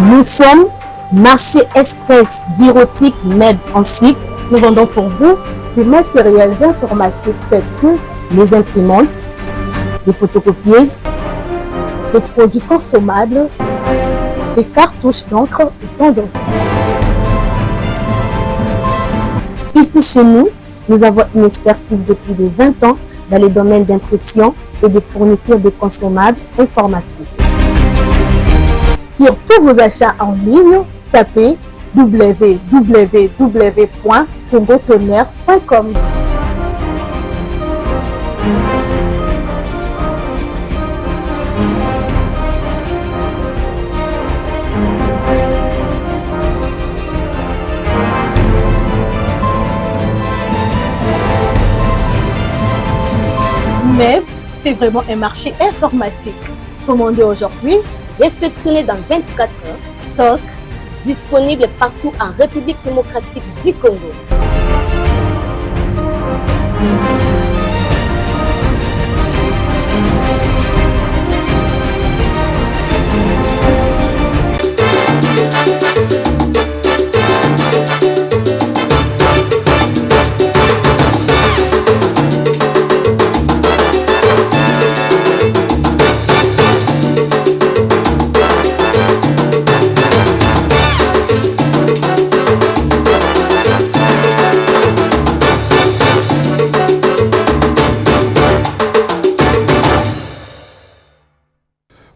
Nous sommes Marché Express Bureautique MEB en cycle. Nous vendons pour vous des matériels informatiques tels que les imprimantes, les photocopieuses, des produits consommables, des cartouches d'encre et tant d'autres. Ici chez nous, nous avons une expertise de plus de 20 ans dans les domaines d'impression et de fourniture de consommables informatiques. Sur tous vos achats en ligne, tapez www.congotonnerre.com. MEB, c'est vraiment un marché informatique. Commandez aujourd'hui, réceptionné dans 24 heures, stock disponible partout en République démocratique du Congo.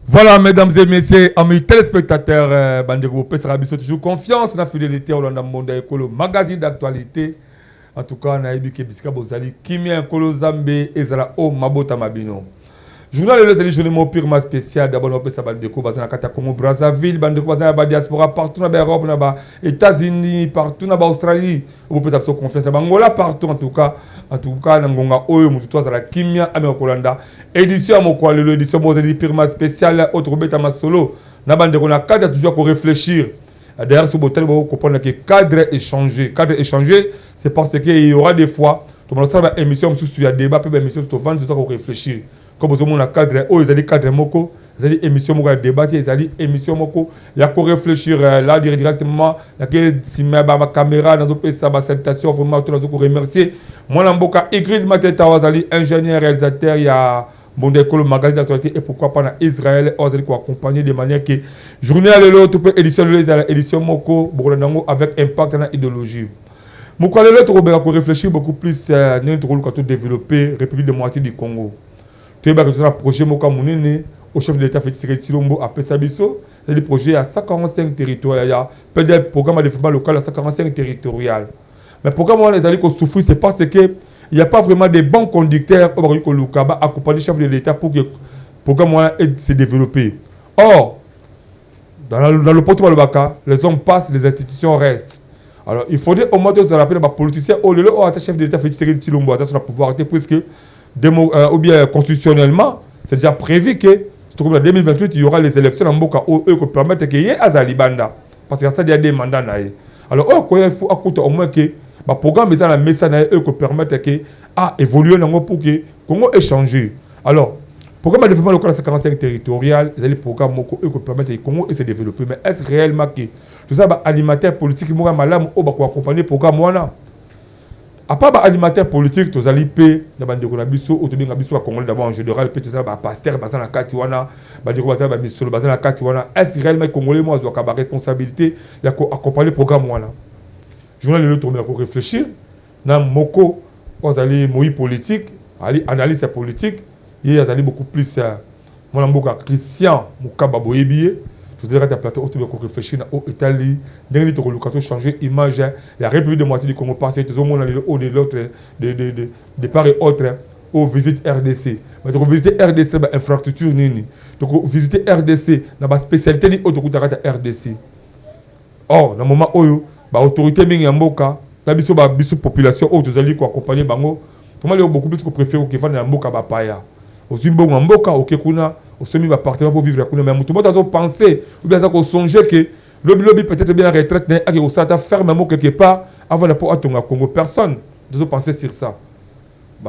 Voilà, mesdames et messieurs, amis téléspectateurs, Bandego Pesarabiso, toujours confiance dans la fidélité au monde écolo, magazine d'actualité. En tout cas, on a éduqué Biska Bozali, Kimia Kolo Zambé, Ezra O Mabota Mabino. Journal de journée purement spécial. D'abord, on peut savoir Bandeko Bazana Kata Congo Brazzaville, Bandeko Bazana Ba diaspora partout dans l'Europe, dans les États-Unis, partout dans l'Australie. On peut avoir confiance dans Angola, partout en tout cas. En tout cas, dans Ngonga Oyo, Moutoua Zala Kimia, Améokolanda. Édition Mokwalelo, édition Bozali purement spéciale. Autre bêta Masolo. Nabandeko na cadre toujours pour réfléchir. D'ailleurs, ce bouton, vous comprenez que cadre échangé. Cadre échangé, c'est parce qu'il y aura des fois, tout le monde a une émission sur le débat, puis une émission sur le vent, pour réfléchir. Comme vous avez un cadre, ils ont des cadres moko, ils ont des émissions moko à débattre, ils ont des émissions moko, il y a qu'à réfléchir là directement, il y a que si ma caméra, dans une salutation, vraiment, tout le monde remercier. Moi, l'amboka, Igrid Mateta, Wazali, ingénieur, réalisateur, il y a bon le magazine d'actualité et pourquoi pas dans Israël, Wazali, quoi, accompagner de manière que journée à l'autre, édition édition moko, avec impact dans l'idéologie. Moko à l'autre, on va réfléchir beaucoup plus, notre rôle quand on développer République démocratique du Congo. Tu as un projet au chef de l'État Félix Tshisekedi à Pessabiso, c'est le projet à 145 territoires. Il y a le programme de développement local à 145 territorial. Mais le programme les alliés qui souffrent, c'est parce qu'il n'y a pas vraiment de bons conducteurs au Lukaba accompagner le chef de l'État pour que le programme se développe. Or, dans le porte les hommes passent, les institutions restent. Alors, il faudrait au moins que vous rappelez les politiciens, le chef de l'État Félix Tshisekedi à son pouvoir, puisque ou bien constitutionnellement, c'est déjà prévu que en 2028, il y aura les élections en Mboka où eux qui permettent qu'il y ait Azalibanda. Parce qu'il y a des mandats. Alors, il faut au moins que le programme est dans la message eux qui permettent que évoluer pour que le Congo ait changé. Alors, le programme de développement local à 45 territorial, les programmes qui permettent que le Congo se développer. Mais est-ce réellement que tout ça, alimentaire politique, qui accompagner le programme? À part alimentaire politique, tu as l'IP, tu as le Congolais d'abord en général, tu as le pasteur, tu as la Katiwana, est-ce réellement que les Congolais ont la responsabilité d'accompagner le programme? Je vais le réfléchir. Dans Moko, vous allez moï politique, analyse politique, il y a beaucoup plus. Moi, Christian Moukaba Boyebiye. Vous avez un plateau où réfléchir dans l'Italie, dans l'Italie, changer l'image. La République démocratique du Congo passe tout le monde de l'autre, de part et autre, au visite RDC. Mais donc, visiter RDC, infrastructure, donc, visiter RDC, dans la spécialité, autoroute de RDC. Or, dans le moment où l'autorité Mingamboka, la population, vous allez accompagner Bango, comment beaucoup plus que préféré que dans Mboka Bapaya. Au Zimbo Mboka, au Kekuna, au semi appartement pour vivre à Kuna. Mais tout le monde a pensé, ou bien ça qu'on songeait que le lobby peut-être bien en retraite, mais au stade ferme quelque part avant de pouvoir à Congo. Personne ne pensé sur ça.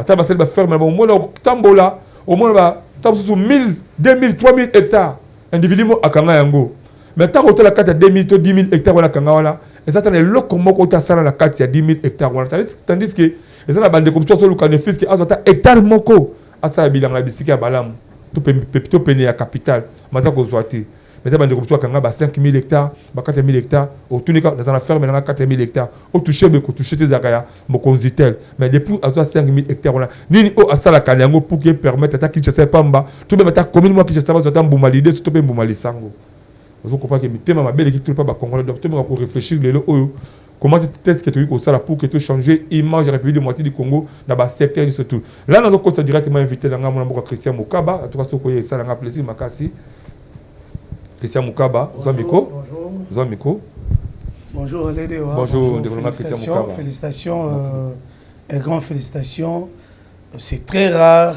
Ça va faire au moins au Tambola, au moins 1000, 2000, 3000 hectares individuellement à Kangayango. Mais tant que la carte à 10 000 hectares, on a Kangawala, et ça, c'est le comment on a la carte à 10 000 hectares. Tandis que, et ça, la bande de construction sur le canefis qui a un hectare moko, à ça, la bilan, la bicycle à Balam, tout péné à capital, mais ça, qu'on soit. Mais ça, bande de construction à 5 000 hectares, 4 000 hectares, au tout cas, dans la ferme, on a 4 000 hectares, au toucher, mais au toucher des agaya, mon conzitel. Mais depuis, à 5 000 hectares, on a, ni au à ça, la Kanyango, pour qu'il permette à qui je sais pas, tout le monde, commune, moi, qui je sais pas, c'est un boumalide, surtout un boumalisango. Vous comprenez que le thème ma belle équipe tout pas congolais donc tu pour réfléchir les comment est-ce que tu as ça pour que tu changer image de la République de moitié du Congo dans le secteur du surtout là nous avons directement invité dans mon Christian Mukaba en tout cas ce que ça n'a plaisir makasi Christian Mukaba Zambiko Zambiko bonjour les bonjour Christian Mukaba félicitations et grandes félicitations c'est très rare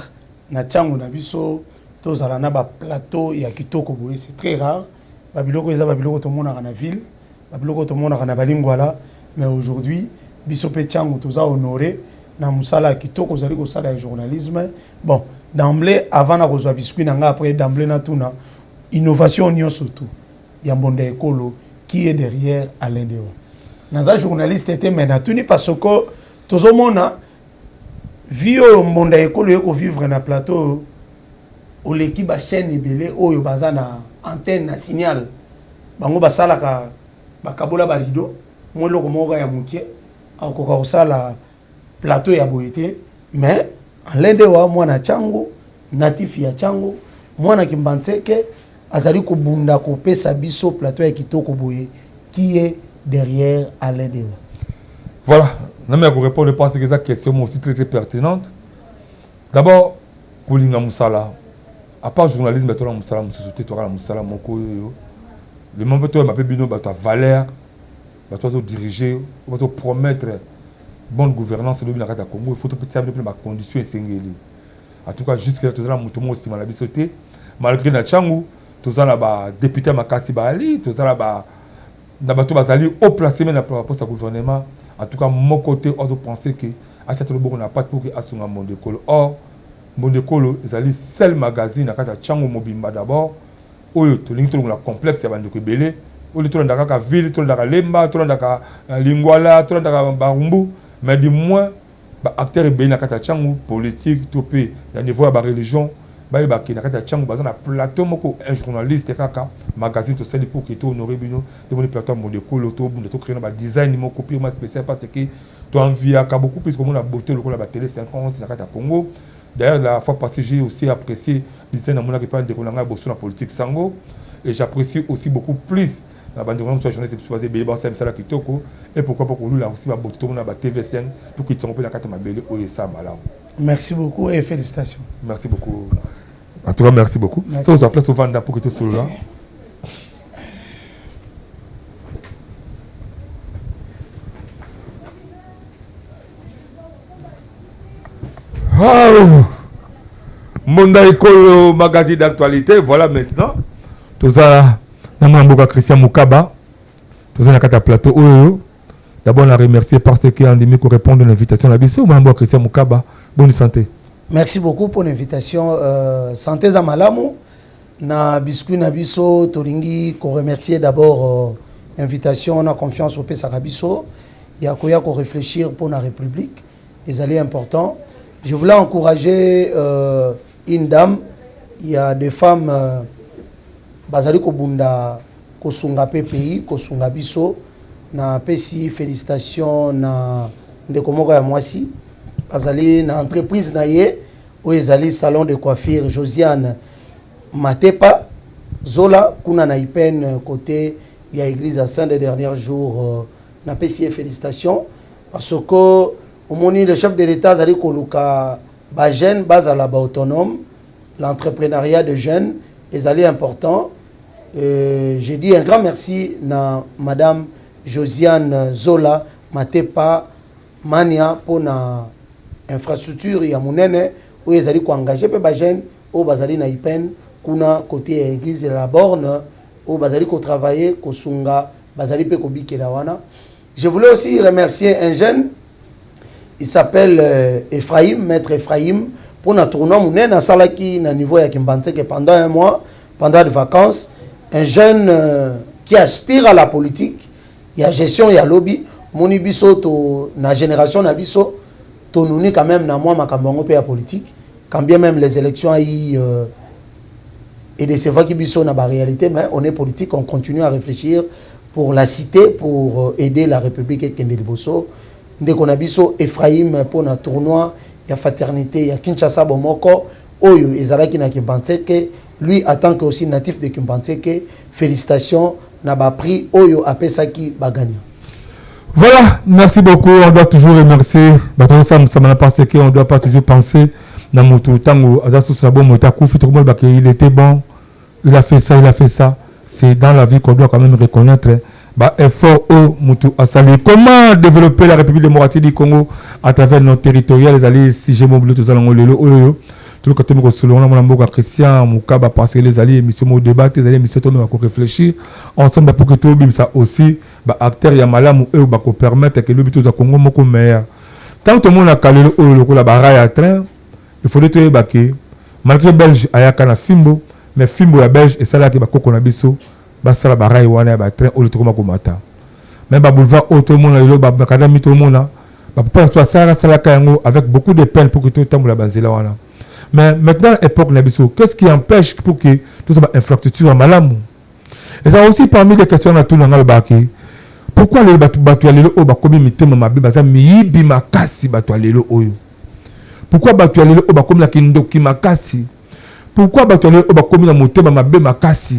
na tchango na biso tous ala na ba plateau ya kitoko boye c'est très rare babiloko eza babiloko to mona na ville babiloko to mona na balingwala mais aujourd'hui biso pe tchango toza honoré na musala kitoko zali ko sala journalisme bon d'emblée avant na kozwa biscuit na nga après d'emblée na tuna innovation nyo surtout ya mbonda ekolo qui est derrière Alain Dewa naza journaliste était mais na tuni parce que tozo mona vio mbonda ekolo yeko vivre na plateau ou l'équipe a chaîne ebele oyo baza na antenne na signal bango basalaka bakabola barido mwelo komoka ya mukie akoka kosala plateau ya boyete mais Alain Dewa mwana chango natif ya chango mwana kimbantseke azali ko bunda ko pesa biso plateau ya kitoko boye qui est derrière Alain Dewa. Voilà, non mais pour répondre à cette question aussi très pertinente. D'abord Koulinga Moussala à part journalisme, tu as la société, tu as la moko. Le moment où tu as ta valeur, tu as diriger, tu as promettre bonne gouvernance de la Congo. Il faut que tu aies des conditions essentielles. En tout cas, jusqu'à tu as la mouton aussi mal habitué. Malgré la Tchangou, tu as la député Makassi Bali, tu as la bazali au placé dans le poste de gouvernement. En tout cas, mon côté, on doit penser que à chaque fois, on n'a pas pour que Asunga monde école. Or, Mondekolo, ils allaient seul magazine à Kata Tchango Mobimba d'abord. Oyo, tout le complexe, il y a des belé. Oyo, tout le monde a ville, tout le monde a Lemba, tout le monde a Lingwala, tout le monde a Barumbu. Mais du moins, les acteurs belé à Kata Tchango, politique, tout pays, il y a des voix de religion. Il y a Kata Tchango, il y a un plateau, un journaliste, un magazine, tout ça, pour que tu honoré, de plateau Mondekolo, tout créer un design, un copie spécial parce que tu as envie à beaucoup plus comme la beauté, la télé 50, à Congo. D'ailleurs, la fois passée, j'ai aussi apprécié l'histoire de mon équipe de la politique Sango. Et j'apprécie aussi beaucoup plus la bande de journaliste qui est là et pourquoi pas nous là aussi la beauté de la TV5 pour qu'ils soient la carte de belle et ça. Merci beaucoup et félicitations. Merci beaucoup. En tout cas, merci beaucoup. Ça vous appelle souvent pour que tu sois là. Oh. Monda Ekolo, magazine d'actualité, voilà maintenant. Tout ça, Namamboka Christian Mukaba, tout ça, na plateau. D'abord, on a remercié parce qu'il a dit qu'on répond à l'invitation à la Bissau. Namamboka Christian Mukaba, bonne santé. Merci beaucoup pour l'invitation. Santé Zamalamu, na biscuit na biso, Toringi, qu'on remercie d'abord l'invitation, on a confiance au Pesarabiso. Il y a quoi qu'on réfléchir pour la République, les alliés importants. Je voulais encourager une dame, il y a des femmes Bazali Kobunda Kosunga PPI, Kosunga Biso, na PSI, félicitations na Ndekomoko ya Mwasi, Bazali na entreprise na ye, où ezali salon de coiffure Josiane Matepa, Zola, Kuna na Ipen, côté, il y a église à Saint des derniers jours, na PSI, félicitations, parce que au moment le chef de l'État a dit que jeunes bazala autonome, l'entrepreneuriat de jeunes, les alliés importants. J'ai dit un grand merci à Madame Josiane Zola Matepa Mania pour l'infrastructure et Mounene où ils allaient engager les jeunes au bazali na Ipen, kuna côté église de la Borne, au bazali ko travailler ko sunga bazali pe ko bikelawana. Je voulais aussi remercier un jeune. Il s'appelle Ephraim, maître Ephraim, pour notre tournoi Mounen à Salaki, à niveau de Kimbantseke pendant un mois, pendant les vacances. Un jeune qui aspirent à la politique, il y a gestion, il y a lobby. Moni biso to na génération na biso to nous quand même na moi makambango pe ya politique. Quand bien même les élections et de c'est vrai que biso na ba réalité, mais on est politique, on continue à réfléchir pour la cité, pour aider la République et Kende Liboso. Dès qu'on a biso Ephraim pour un tournoi, il y a fraternité, il y a Kinshasa Bomoko, Oyo Ezalaki na Kimpanteke, lui en tant que aussi natif de Kimpanteke, félicitations, n'a pas pris Oyo Apesaki Bagani. Voilà, merci beaucoup. On doit toujours remercier. Ça m'a passé qu'on ne doit pas toujours penser. Il était bon, il a fait ça. C'est dans la vie qu'on doit quand même reconnaître. Effort au Moutou Asali. Comment développer la République démocratique du Congo à travers nos territoires, les alliés, si j'ai mon tout le côté de mon Christian, Moukaba, parce que les alliés, émissions, mon débat, les alliés, émissions, on réfléchir ensemble pour que tout le ça aussi, acteurs, il y a malam ou eux, pour permettre que le but au Congo, mon meilleur. Tant que le monde a calé le barrage à train, il faut que malgré Belge, il y a un Fimbo, mais Fimbo est belge et ça là qui va qu'on a biso. Basala barai wana ba train au lekoma komata même ba boulevard auto monde le ba kadami tout monde ba pas soit ça sala kango avec beaucoup de peine pour que tout temps la banzela wana mais maintenant époque na biso qu'est-ce qui empêche pour que tout ça infrastructure malamu et ça aussi parmi les questions na tout na ngalo pourquoi les batu lelo o ba komi mitema mabe baza miyibi makasi batu lelo oyo pourquoi batu lelo o ba komi la kindoki makasi pourquoi batu lelo o ba komi na motema mabe makasi.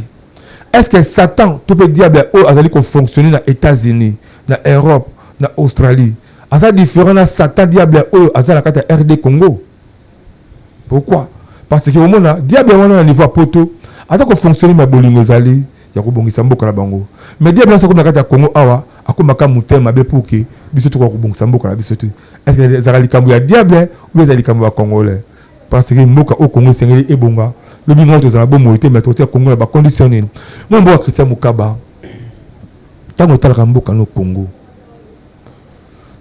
Est-ce que Satan, tout peut dire, a fonctionné dans les États-Unis, dans l'Europe, dans l'Australie? C'est différent dans Satan, diable, a la carte RD Congo. Pourquoi? Parce que au moment diable, on a un niveau à poto. Attends qu'on fonctionne dans Bolingo Zali, il y a un Sambo Kalabango. Mais diable, c'est comme la carte Congo, awa, à comme un moutem, ma pour que, bisoto ko bon Sambo Kalabisoto. Est-ce que les Aralikambo ya diable ou les Aralikambo congolais? Parce que Mboka au Congo, c'est et bonga. Le bilan de la bonne moitié, mais au Congo, va conditionner. Moi, je Christian Moukaba. Tant que tu as un Congo,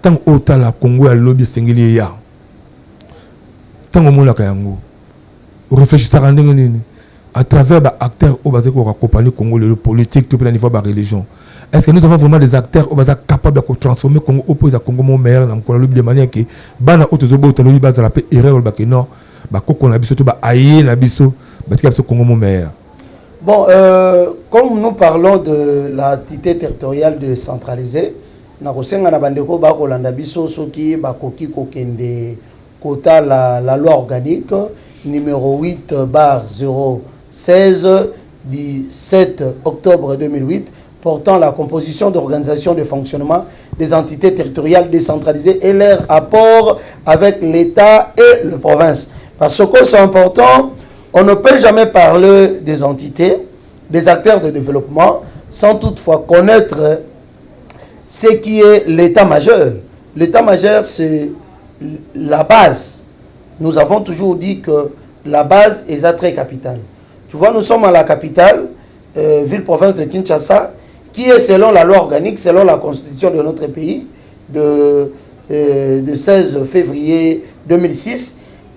tant que tu as un Congo, il y a lobby singulier. Tant que tu as un Congo, réfléchissez à travers les acteurs qui ont accompagné le Congo, le politique, tout le niveau de la religion. Est-ce que nous avons vraiment des acteurs qui sont capables de transformer le Congo opposé à Congo, mon meilleur, dans le de manière que, bana autozobo, tu as la paix, erreur, non, qu'on a biso, tu as aïe, na biso. Bon, comme nous parlons de l'entité territoriale décentralisée, nous avons la loi organique numéro 8/016 du 7 octobre 2008 portant la composition d'organisation de fonctionnement des entités territoriales décentralisées et leur apport avec l'État et les provinces. Parce que c'est important. On ne peut jamais parler des entités, des acteurs de développement, sans toutefois connaître ce qui est l'état-major. L'état-major, c'est la base. Nous avons toujours dit que la base est à très capitale. Tu vois, nous sommes à la capitale, ville-province de Kinshasa, qui est selon la loi organique, selon la constitution de notre pays, de 16 février 2006,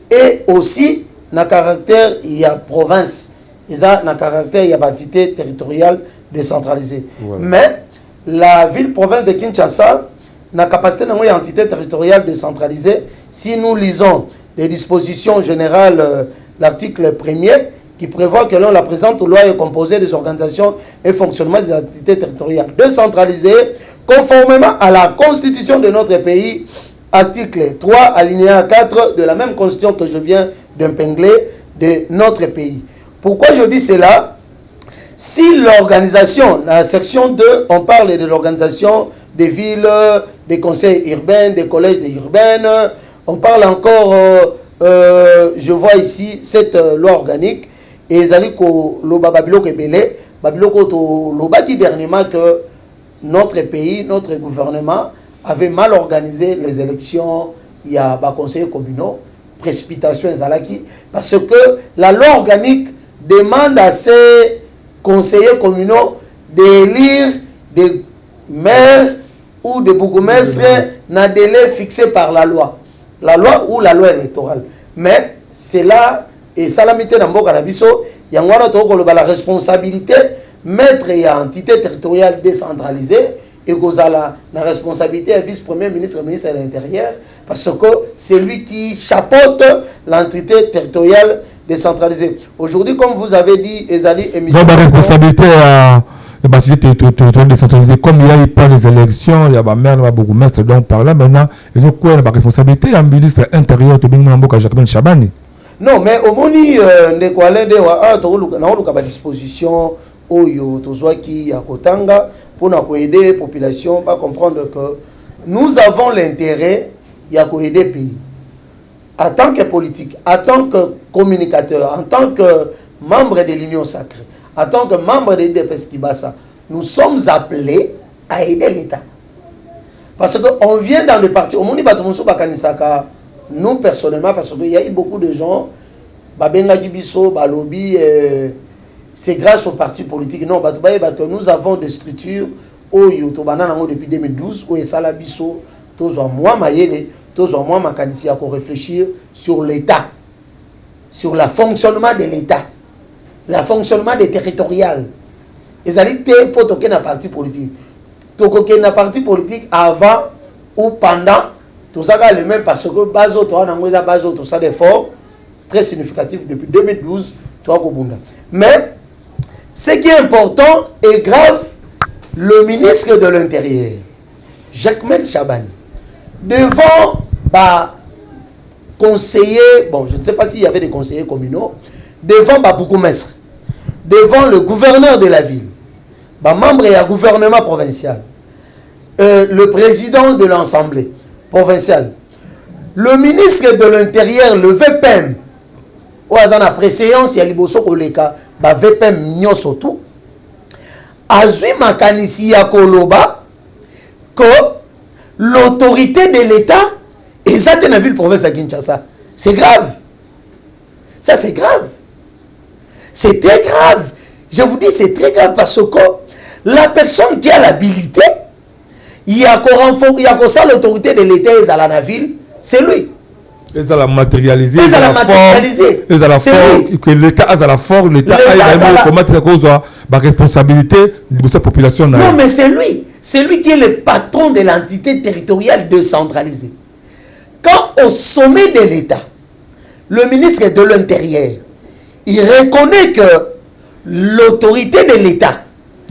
et aussi na caractère, il y a province, il y a caractère, il y a entité territoriale décentralisée. Voilà. Mais la ville-province de Kinshasa n'a capacité d'avoir une entité territoriale décentralisée. Si nous lisons les dispositions générales, l'article 1er, qui prévoit que la présente loi est composée des organisations et fonctionnements des entités territoriales décentralisées, conformément à la constitution de notre pays, article 3, alinéa 4 de la même constitution que je viens d'épingler de notre pays. Pourquoi je dis cela? Si l'organisation, dans la section 2, on parle de l'organisation des villes, des conseils urbains, des collèges urbains, on parle encore, je vois ici, cette loi organique, et Zaliko Loba Babiloko Ebele, Babiloko Loba dit dernièrement que notre pays, notre gouvernement avait mal organisé les élections, il y a des conseillers communaux, précipitation et Zalaki, parce que la loi organique demande à ces conseillers communaux d'élire des maires ou des bourgmestres dans un délai fixé par la loi ou la loi électorale. Mais c'est là, et Salamité Nambo Kanabiso, il y a la responsabilité mettre une entité territoriale décentralisée et que la responsabilité du vice-premier ministre et ministre de l'Intérieur, parce que c'est lui qui chapeaute l'entité territoriale décentralisée. Aujourd'hui, comme vous avez dit, Ezali émission. Donc, la responsabilité à l'entité territoriale décentralisée, comme il y a eu pas les élections, il y a ma maire, il y a beaucoup de maîtres, donc par là, maintenant, ils ont quoi la responsabilité à ministre intérieur, tu as Jacqueline Chabani. Non, mais au moment où la disposition, qui a Kotanga, pour aider la population à comprendre que nous avons l'intérêt d'aider le pays. En tant que politique, en tant que communicateur, en tant que membre de l'Union sacrée, en tant que membre de l'IDPS Kibasa, nous sommes appelés à aider l'État. Parce qu'on vient dans le parti, au Moni Batomusu Bakanisaka, nous personnellement, parce qu'il y a eu beaucoup de gens, Babenga Gibiso, Balobi, c'est grâce aux partis politiques. Non, nous avons des structures depuis 2012, où Salabiso, moi, Mayele, moi, Makanisi, à réfléchir sur l'État, sur le fonctionnement de l'État, le fonctionnement des territoriales. Ils allaient pour toquer un parti politique. Toquer un parti politique avant ou pendant, tout ça le même parce que Bazo, tout ça d'efforts très significatifs depuis 2012, mais ce qui est important et grave, le ministre de l'Intérieur, Jacqueline Chabani, devant conseiller, bon, je ne sais pas s'il y avait des conseillers communaux, devant Bourgmestre, devant le gouverneur de la ville, membre du gouvernement provincial, le président de l'Assemblée provinciale, le ministre de l'Intérieur, le VPM, où il y a une préséance, il y a liboso koleka, VPM nyosotu, azui makanisi ya koloba, que l'autorité de l'État est dans la ville province à Kinshasa. C'est grave. Ça, c'est grave. C'est très grave. Je vous dis, c'est très grave parce que la personne qui a l'habilité, il y a ça l'autorité de l'État dans la ville, c'est lui. Ils ont matérialisé. Ils ont matérialisé. Ils ont la force. Que l'État a la force. L'État a la responsabilité de cette population. Non, mais c'est lui. C'est lui qui est le patron de l'entité territoriale décentralisée. Quand au sommet de l'État, le ministre de l'Intérieur, il reconnaît que l'autorité de l'État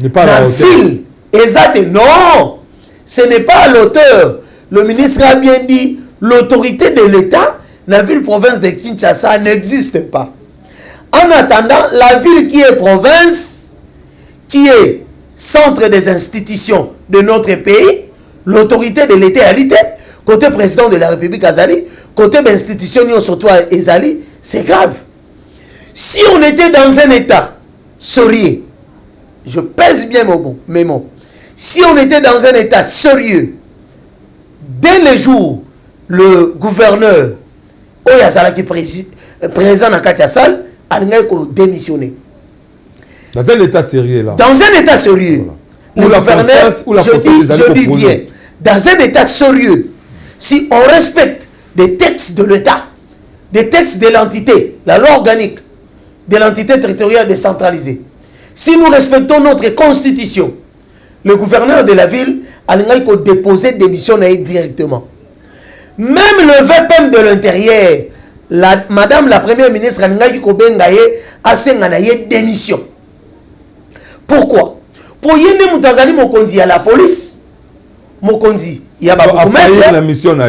n'est pas la ville exact. Non, ce n'est pas l'auteur. Le ministre a bien dit, l'autorité de l'État, la ville-province de Kinshasa n'existe pas. En attendant, la ville qui est province, qui est centre des institutions de notre pays, l'autorité de l'État à l'ité, côté président de la République Azali, côté institution surtout Azali, c'est grave. Si on était dans un État sérieux, je pèse bien mes mots, si on était dans un État sérieux, dès le jour, le gouverneur, Oyazala qui est présent dans Katiasal, a démissionné. Dans un État sérieux, là. Dans un État sérieux. Voilà. Le gouverneur, je dis bien, dans un État sérieux, si on respecte des textes de l'État, des textes de l'entité, la loi organique de l'entité territoriale décentralisée, si nous respectons notre constitution, le gouverneur de la ville a déposé démission directement. Même le VPM de l'Intérieur, madame la première ministre a fait démission. Pourquoi? Pour yende mutazali mokonzi ya la police, mokonzi ya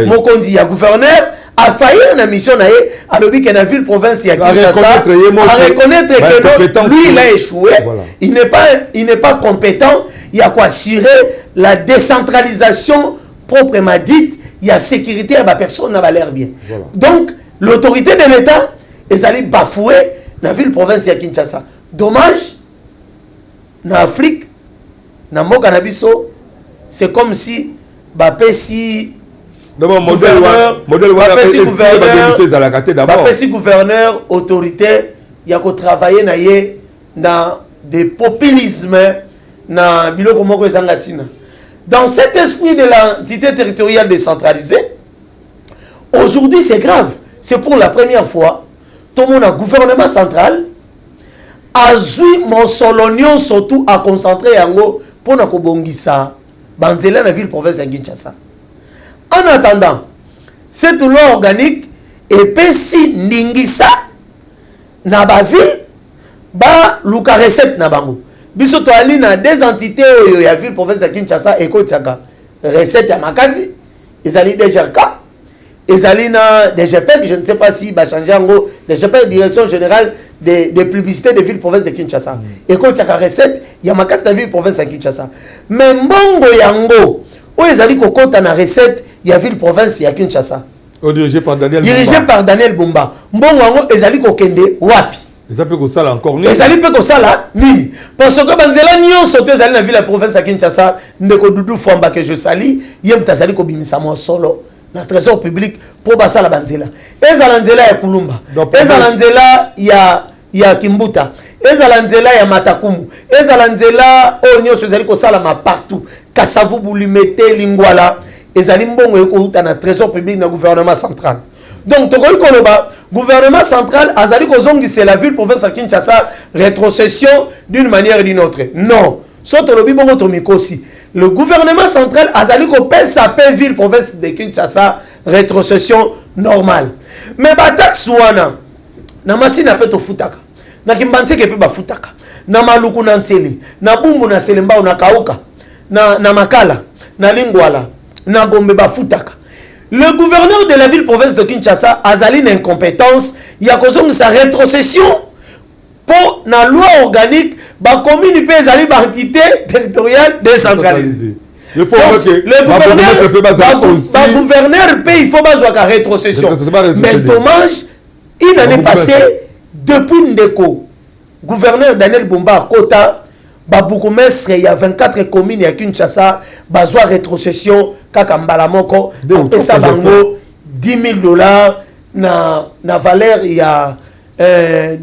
mokonzi ya gouverneur a failli la mission na ye, a lobi que la ville province ya Kinshasa a reconnaître que lui il a échoué, voilà. Il n'est pas compétent, il y a quoi assurer la décentralisation proprement dite, il y a sécurité à la personne n'a pas l'air bien. Voilà. Donc l'autorité de l'État est allée bafouer la ville province ya Kinshasa. Dommage. En Afrique, dans le Canabiso, c'est comme si gouverneur, autorité, il y a travailler dans des populismes, dans cet esprit de l'entité territoriale décentralisée. Aujourd'hui, c'est grave. C'est pour la première fois, tout le monde a gouvernement central azui monsolonion surtout à concentrer yango pour na kobongisa banzela na ville province ya Kinshasa. En attendant, cette loi organique epesi ndingisa na ba ville ba luka recette na bango. Biso to ali na des entités oyo ya ville province ya Kinshasa ekotiaka recette ya makasi, ezali DGRK, ezali na DGPEC, je ne sais pas si ba changer ngo DGPEC, direction générale de publicité de ville province de Kinshasa. Ekotiaka recette ya makasi na ville province ya Kinshasa. Mais mbongo yango o ezali kokota na recette ya ville province ya Kinshasa. Dirigé par Daniel Bumba. Mbongo yango ezali kokende wapi? Ça peut ça encore ni. Ezali peut ça ni. Parce que banzela nyonso te ezali na ville la province ya Kinshasa, ndeko Doudou Fwamba que je sali, yem tazali ko bimisa mo solo na trésor public pour basala banzela. Ezala nzela ya Kulumba. Ezala nzela ya Kimbuta. Ezala nzela ya Matakumu. Ezala nzela o nyonso ezali ko sala ma partout. Kasavu Bulimete Lingwala. Ezali mbongo ekouta na trésor public na gouvernement central. Donc tokoki koloba gouvernement central azali kozongisa la ville province ya Kinshasa rétrocession d'une manière ou d'une autre. Non. Soto lobi bongo to mikosi. Le gouvernement central azali ko pesa pe ville province de Kinshasa rétrocession normale. Mais ba taxe wana na masina pe to futaka. Na kimbantseke pe ba futaka. Na maluku na ntseli, na bumbu na selemba na kauka. Na makala, na lingwala, na gombe ba futaka. Le gouverneur de la ville province de Kinshasa azali une incompétence, il y a sa rétrocession pour la loi organique, ba commune pe ezali ba entité territoriale décentralisée. Il faut que le gouverneur paye, il faut pas la rétrocession. Mais dommage, une année passée, depuis Ndeko, gouverneur Daniel Bumba Kota, Babukumestre, il y a 24 communes à Kinshasa, bazwa rétrocession, Kakambala Moko, ça bango $10,000 na valeur il y a je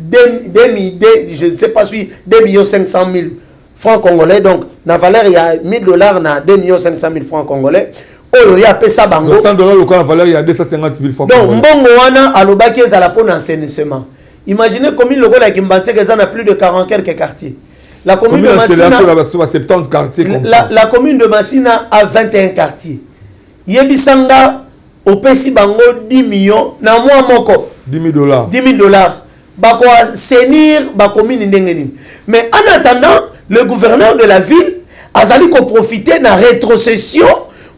ne sais pas si 2 500 000 francs congolais, donc na valeur il y a $1,000 na 2 500 000 francs congolais. Oh il y a pesa bango $100 le la valeur il y a 250 000 francs donc mbongo wana alobaki ezala pona assainissement. Imaginez commune logo la Kimbantseke ezana plus de 40 quelques quartiers. La commune de Massina, 70 quartiers la commune de Massina a 21 quartiers. Yebisanga opesi bango 10 millions na mois moko. $10,000. $10,000. Bako assainir ba commune ndengeni. Mais en attendant, le gouverneur de la ville azali ko profiter na rétrocession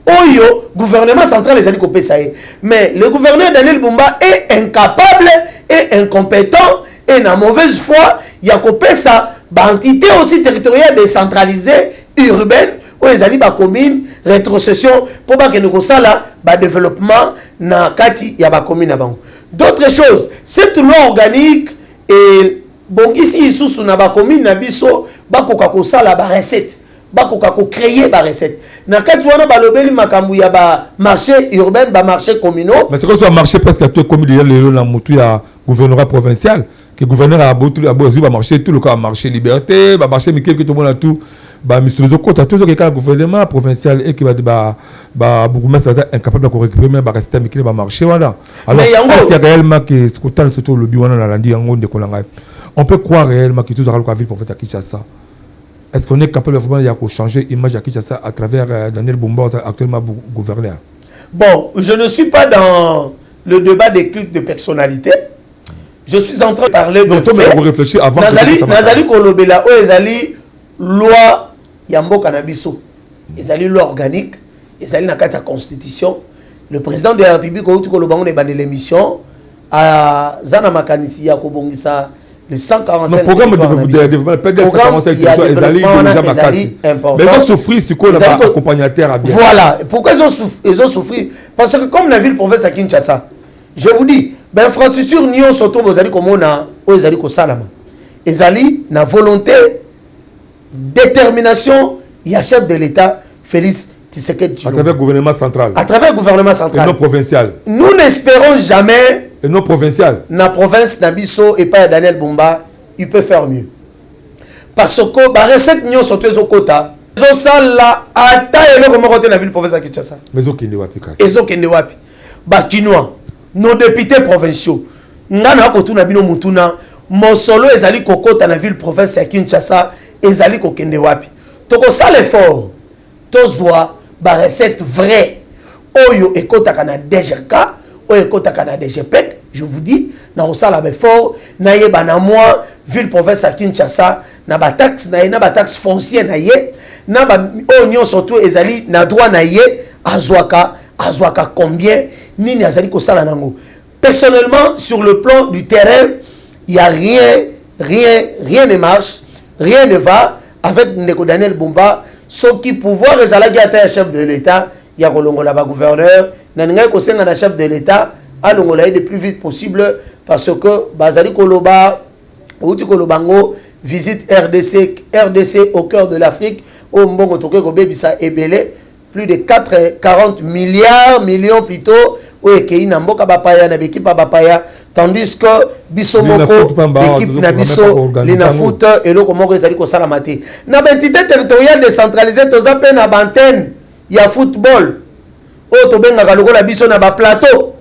oyo gouvernement central ezali ko pesa. Mais le gouverneur Daniel Bumba est incapable et incompétent et na mauvaise foi ya ko pesa ba entité aussi territoriale décentralisée urbaine où les ali ba commune rétrocession pour ba que nous sala ba développement na kati ya ba commune avant. D'autres choses, cette loi organique et bon ici isusu na ba commune na biso ba koka ko sala ba recette ba koka ko créer ba recette na kati wana ba lobeli makambu ya ba marché urbain ba marché communaux. Mais c'est quoi ce marché presque à tout commune le na mutu ya gouvernorat provincial que gouverneur a besoin de marcher tout le cas marché liberté ba marché mais quelque tout monde a tout ba ministre de côté tout que le gouvernement provincial et qui va beaucoup mais c'est incapable de récupérer même ba rester mais qui va marcher voilà. Alors est-ce qu'il y a réellement que ce côté surtout le biwana na landi yango de kolanga on peut croire réellement que tout dans la ville provinciale Kinshasa. Est-ce qu'on est capable vraiment de changer l'image de Kinshasa à travers Daniel Bumba actuellement gouverneur? Bon, je ne suis pas dans le débat des cultes de personnalité. Je suis en train de parler de fait. Réfléchir avant Nazali kolobela o ezali loi ya mboka na biso. Ezali loi organique, ezali na kati ya constitution. Le président de la République outi kolobango ne bande l'émission a zana makanisi ya kobongisa le 145 le programme de développement PDS 145 ezali déjà makasi. Mais ils ont souffert si quoi accompagnateur à bien. Voilà, pourquoi ils ont souffert parce que comme la ville province à Kinshasa, je vous dis ben infrastructure nion soto bozali komona o ezali ko salama ezali na volonté détermination ya chef de l'État Félix Tshisekedi à travers le gouvernement central et non provincial. Nous n'espérons jamais et non provincial na province na biso et pas Daniel Bumba il peut faire mieux parce que ba recette nion soto ezokota zo sala ata eloko moko te na ville province ya Kinshasa mais okende wapi ba kinois nos députés provinciaux ngana ko tuna bino mutuna mosolo ezali kokota na ville province ya Kinshasa ezali kokende wapi toko ça l'effort tozwa ba recette vrai oyo ekotaka na DGK oyo ekotaka na DGPEC je vous dis na osala l'effort na yeba na moi ville province ya Kinshasa na ba taxe na ba taxe foncière na ye na ba oyo surtout ezali na droit na ye azwaka combien nini azali kosala nango. Personnellement sur le plan du terrain il y a rien ne marche, rien ne va avec Ndeko Daniel Bumba ce qui pouvoir ezalaki ata chef de l'état ya kolongola ba gouverneur na ninga ko senga na chef de l'état alongola le plus vite possible parce que bazali koloba outi kolobango visite RDC au cœur de l'Afrique au mbongo toke ko bebisa ebele plus de 40 millions plutôt oekei na mboka bapaya na bekipa bapaya tandis que biso moko l'équipe na biso lina foot eloko moko ezali ko sala mate na entité territoriale décentralisée toza pe na bantenne ya football o to benga ka lokola biso na ba plateau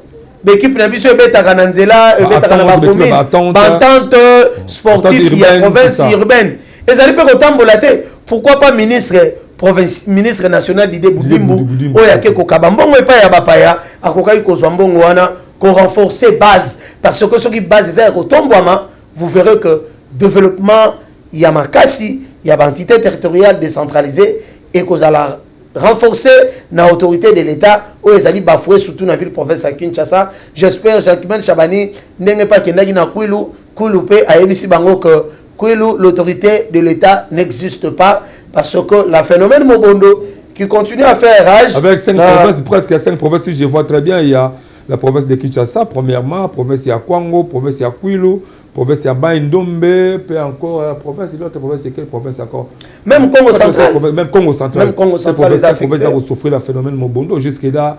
l'équipe na biso ebetaka na nzela ebetaka na ba commune bantante sportive ya province urbaine ezali pe ko tambola te pourquoi pas ministre national d'idée Boudimbu oya ke ko kabambongo epa ya bapaya akokai ko zwambongo wana ko renforcer base parce que ce qui base ezali ko tombwama vous verrez que développement ya makasi ya entité territoriale décentralisée et ko zala renforcer na autorité de l'état o ezali bafoué surtout na ville province à Kinshasa. J'espère Jacquemin Chabani ndenge pa kendaki na Kwilu pe ayebisi bango que Kwilu l'autorité de l'état n'existe pas parce que la phénomène Mobondo qui continue à faire rage avec 5 provinces, presque 5 provinces, je vois très bien, il y a la province de Kinshasa premièrement, province ya Kwango, province ya Kwilu, province ya Baindombe, puis encore province, l'autre province c'est quelle province encore? Même Congo central. Même Congo central. Même Congo central. La province a souffert le phénomène Mobondo jusqu'à là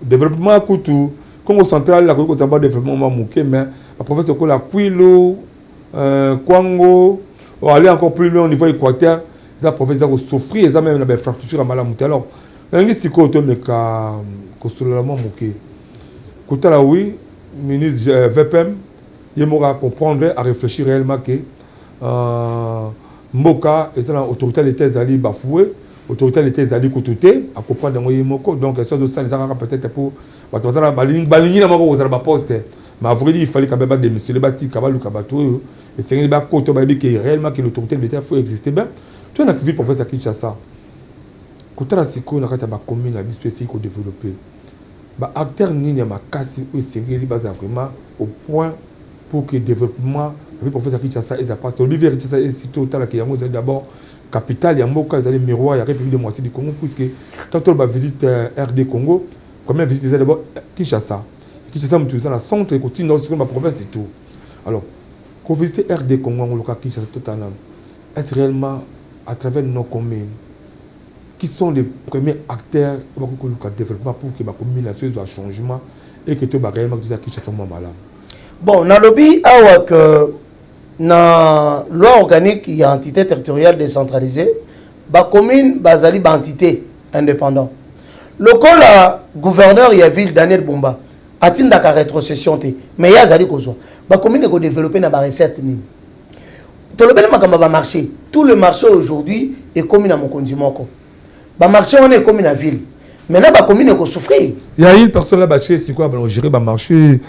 développement Koutou, Congo central la Congo central développement Mouké, mais la province de Kwilu, Kwango, on aller encore plus loin au niveau équateur. La province a souffert, ils ont même une fracture à Malamouté. Alors, il y a un oui, ministre VPM, il m'aura comprendre, à réfléchir réellement que Mboka et l'autorité de l'État est bafouée, l'autorité de l'État est coûtée, à comprendre Moko. Donc, ça peut-être pour. Mais à vrai dire, il fallait quand même démissionner les bâtis, Kabalou, Kabatou, et c'est une côte réellement que l'autorité de l'État faut exister. Tu as une activité pour faire ça Kinshasa. Quand tu as une commune, tu as développé. Les acteurs n'y a pas cassé vraiment au point pour que le développement de la faire Kinshasa est appartenu. Le vivre Kinshasa est surtout d'abord capitale, il y a Moka, il y a miroir, il y a la République démocratique du Congo, puisque quand on visite RD Congo, combien visite d'abord Kinshasa. Kinshasa, c'est dans le centre et continue dans la province et tout. Alors, quand vous visitez RD Congo, on a Kinshasa totalement. Est-ce réellement à travers nos communes qui sont les premiers acteurs du développement pour que la commune soit un changement et que tu vas réellement Kinshasa malade? Bon, dans le lobby, dans la loi organique, il y a une entité territoriale décentralisée. La commune, il y a une entité indépendante. Le gouverneur, il y a ville Daniel Bumba. Il y a une rétrocession. Mais il y a une commune qui a développé une recette. Tout le marché. Tout le marché aujourd'hui est comme dans mon condiment. Le marché on est comme dans la ville. Maintenant, la commune est souffrir. Il y a une personne là, c'est quoi? Gérer le marché.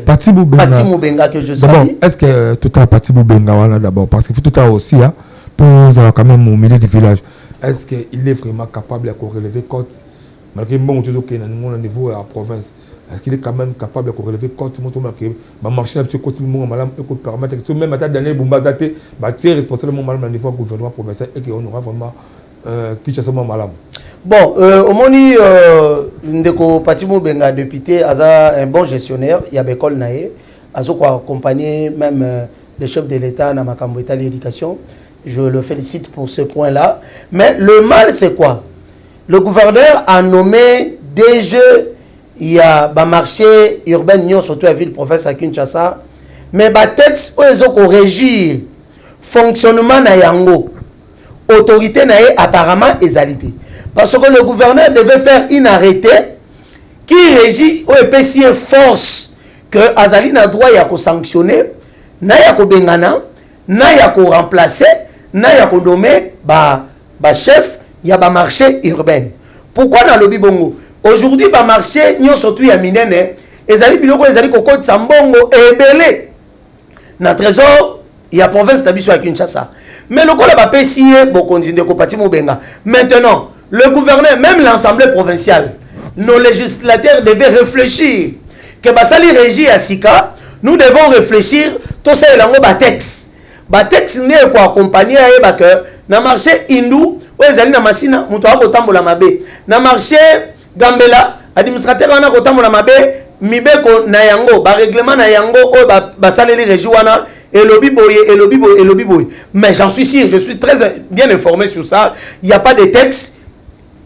Pati Moubenga que je salue. Est-ce que tout à Pati Moubenga d'abord? Parce qu'il faut tout à aussi, pour quand même au milieu du village. Est-ce qu'il est vraiment capable de relever côte? Malgré bon, tout au niveau de la province. Est-ce qu'il est quand même capable de relever compte que marché n'a pas continué à permettre que même à Daniel Bombazate, tirer responsablement au niveau du gouvernement provincial et qu'on aura vraiment qui chasse malade. Bon, au moni Ndeko Patimo Benga député a un bon gestionnaire, il y a Bekol Naé, a accompagné même le chef de l'État dans ma campagne d'éducation. Je le félicite pour ce point-là. Mais le mal, c'est quoi? Le gouverneur a nommé DG. Il y a un marché urbain, surtout à la ville province à Kinshasa. Mais les textes qui régir fonctionnement na yango, autorité na apparemment égalité. Parce que le gouverneur devait faire une arrêté qui régit au EPC force que azali na droit ya ko sanctionner na ya ko bengana na ya ko remplacer na ya ko nommer ba chef ya ba marché urbain. Pourquoi na lobi bongo aujourd'hui ba marché nyo surtout ya minene ezali biloko ezali ko kotsa mbongo ebele na trésor ya province na biso ya Kinshasa. Mais le quoi ba PCE bon continuer ko pati mobenga. Maintenant le gouverneur même l'assemblée provinciale nos législateurs devaient réfléchir que basali régie à Sika, nous devons réfléchir tout ça elango ba texte ne ko accompagner ayeba que na marché Indou ou ezali na masina muto akotambola mabe na marché Gambela administrateur wana kotambola mabe mibeko na yango ba règlement na yango o basaleli régie wana elobi boye. Mais j'en suis sûr, je suis très bien informé sur ça. Il n'y a pas de texte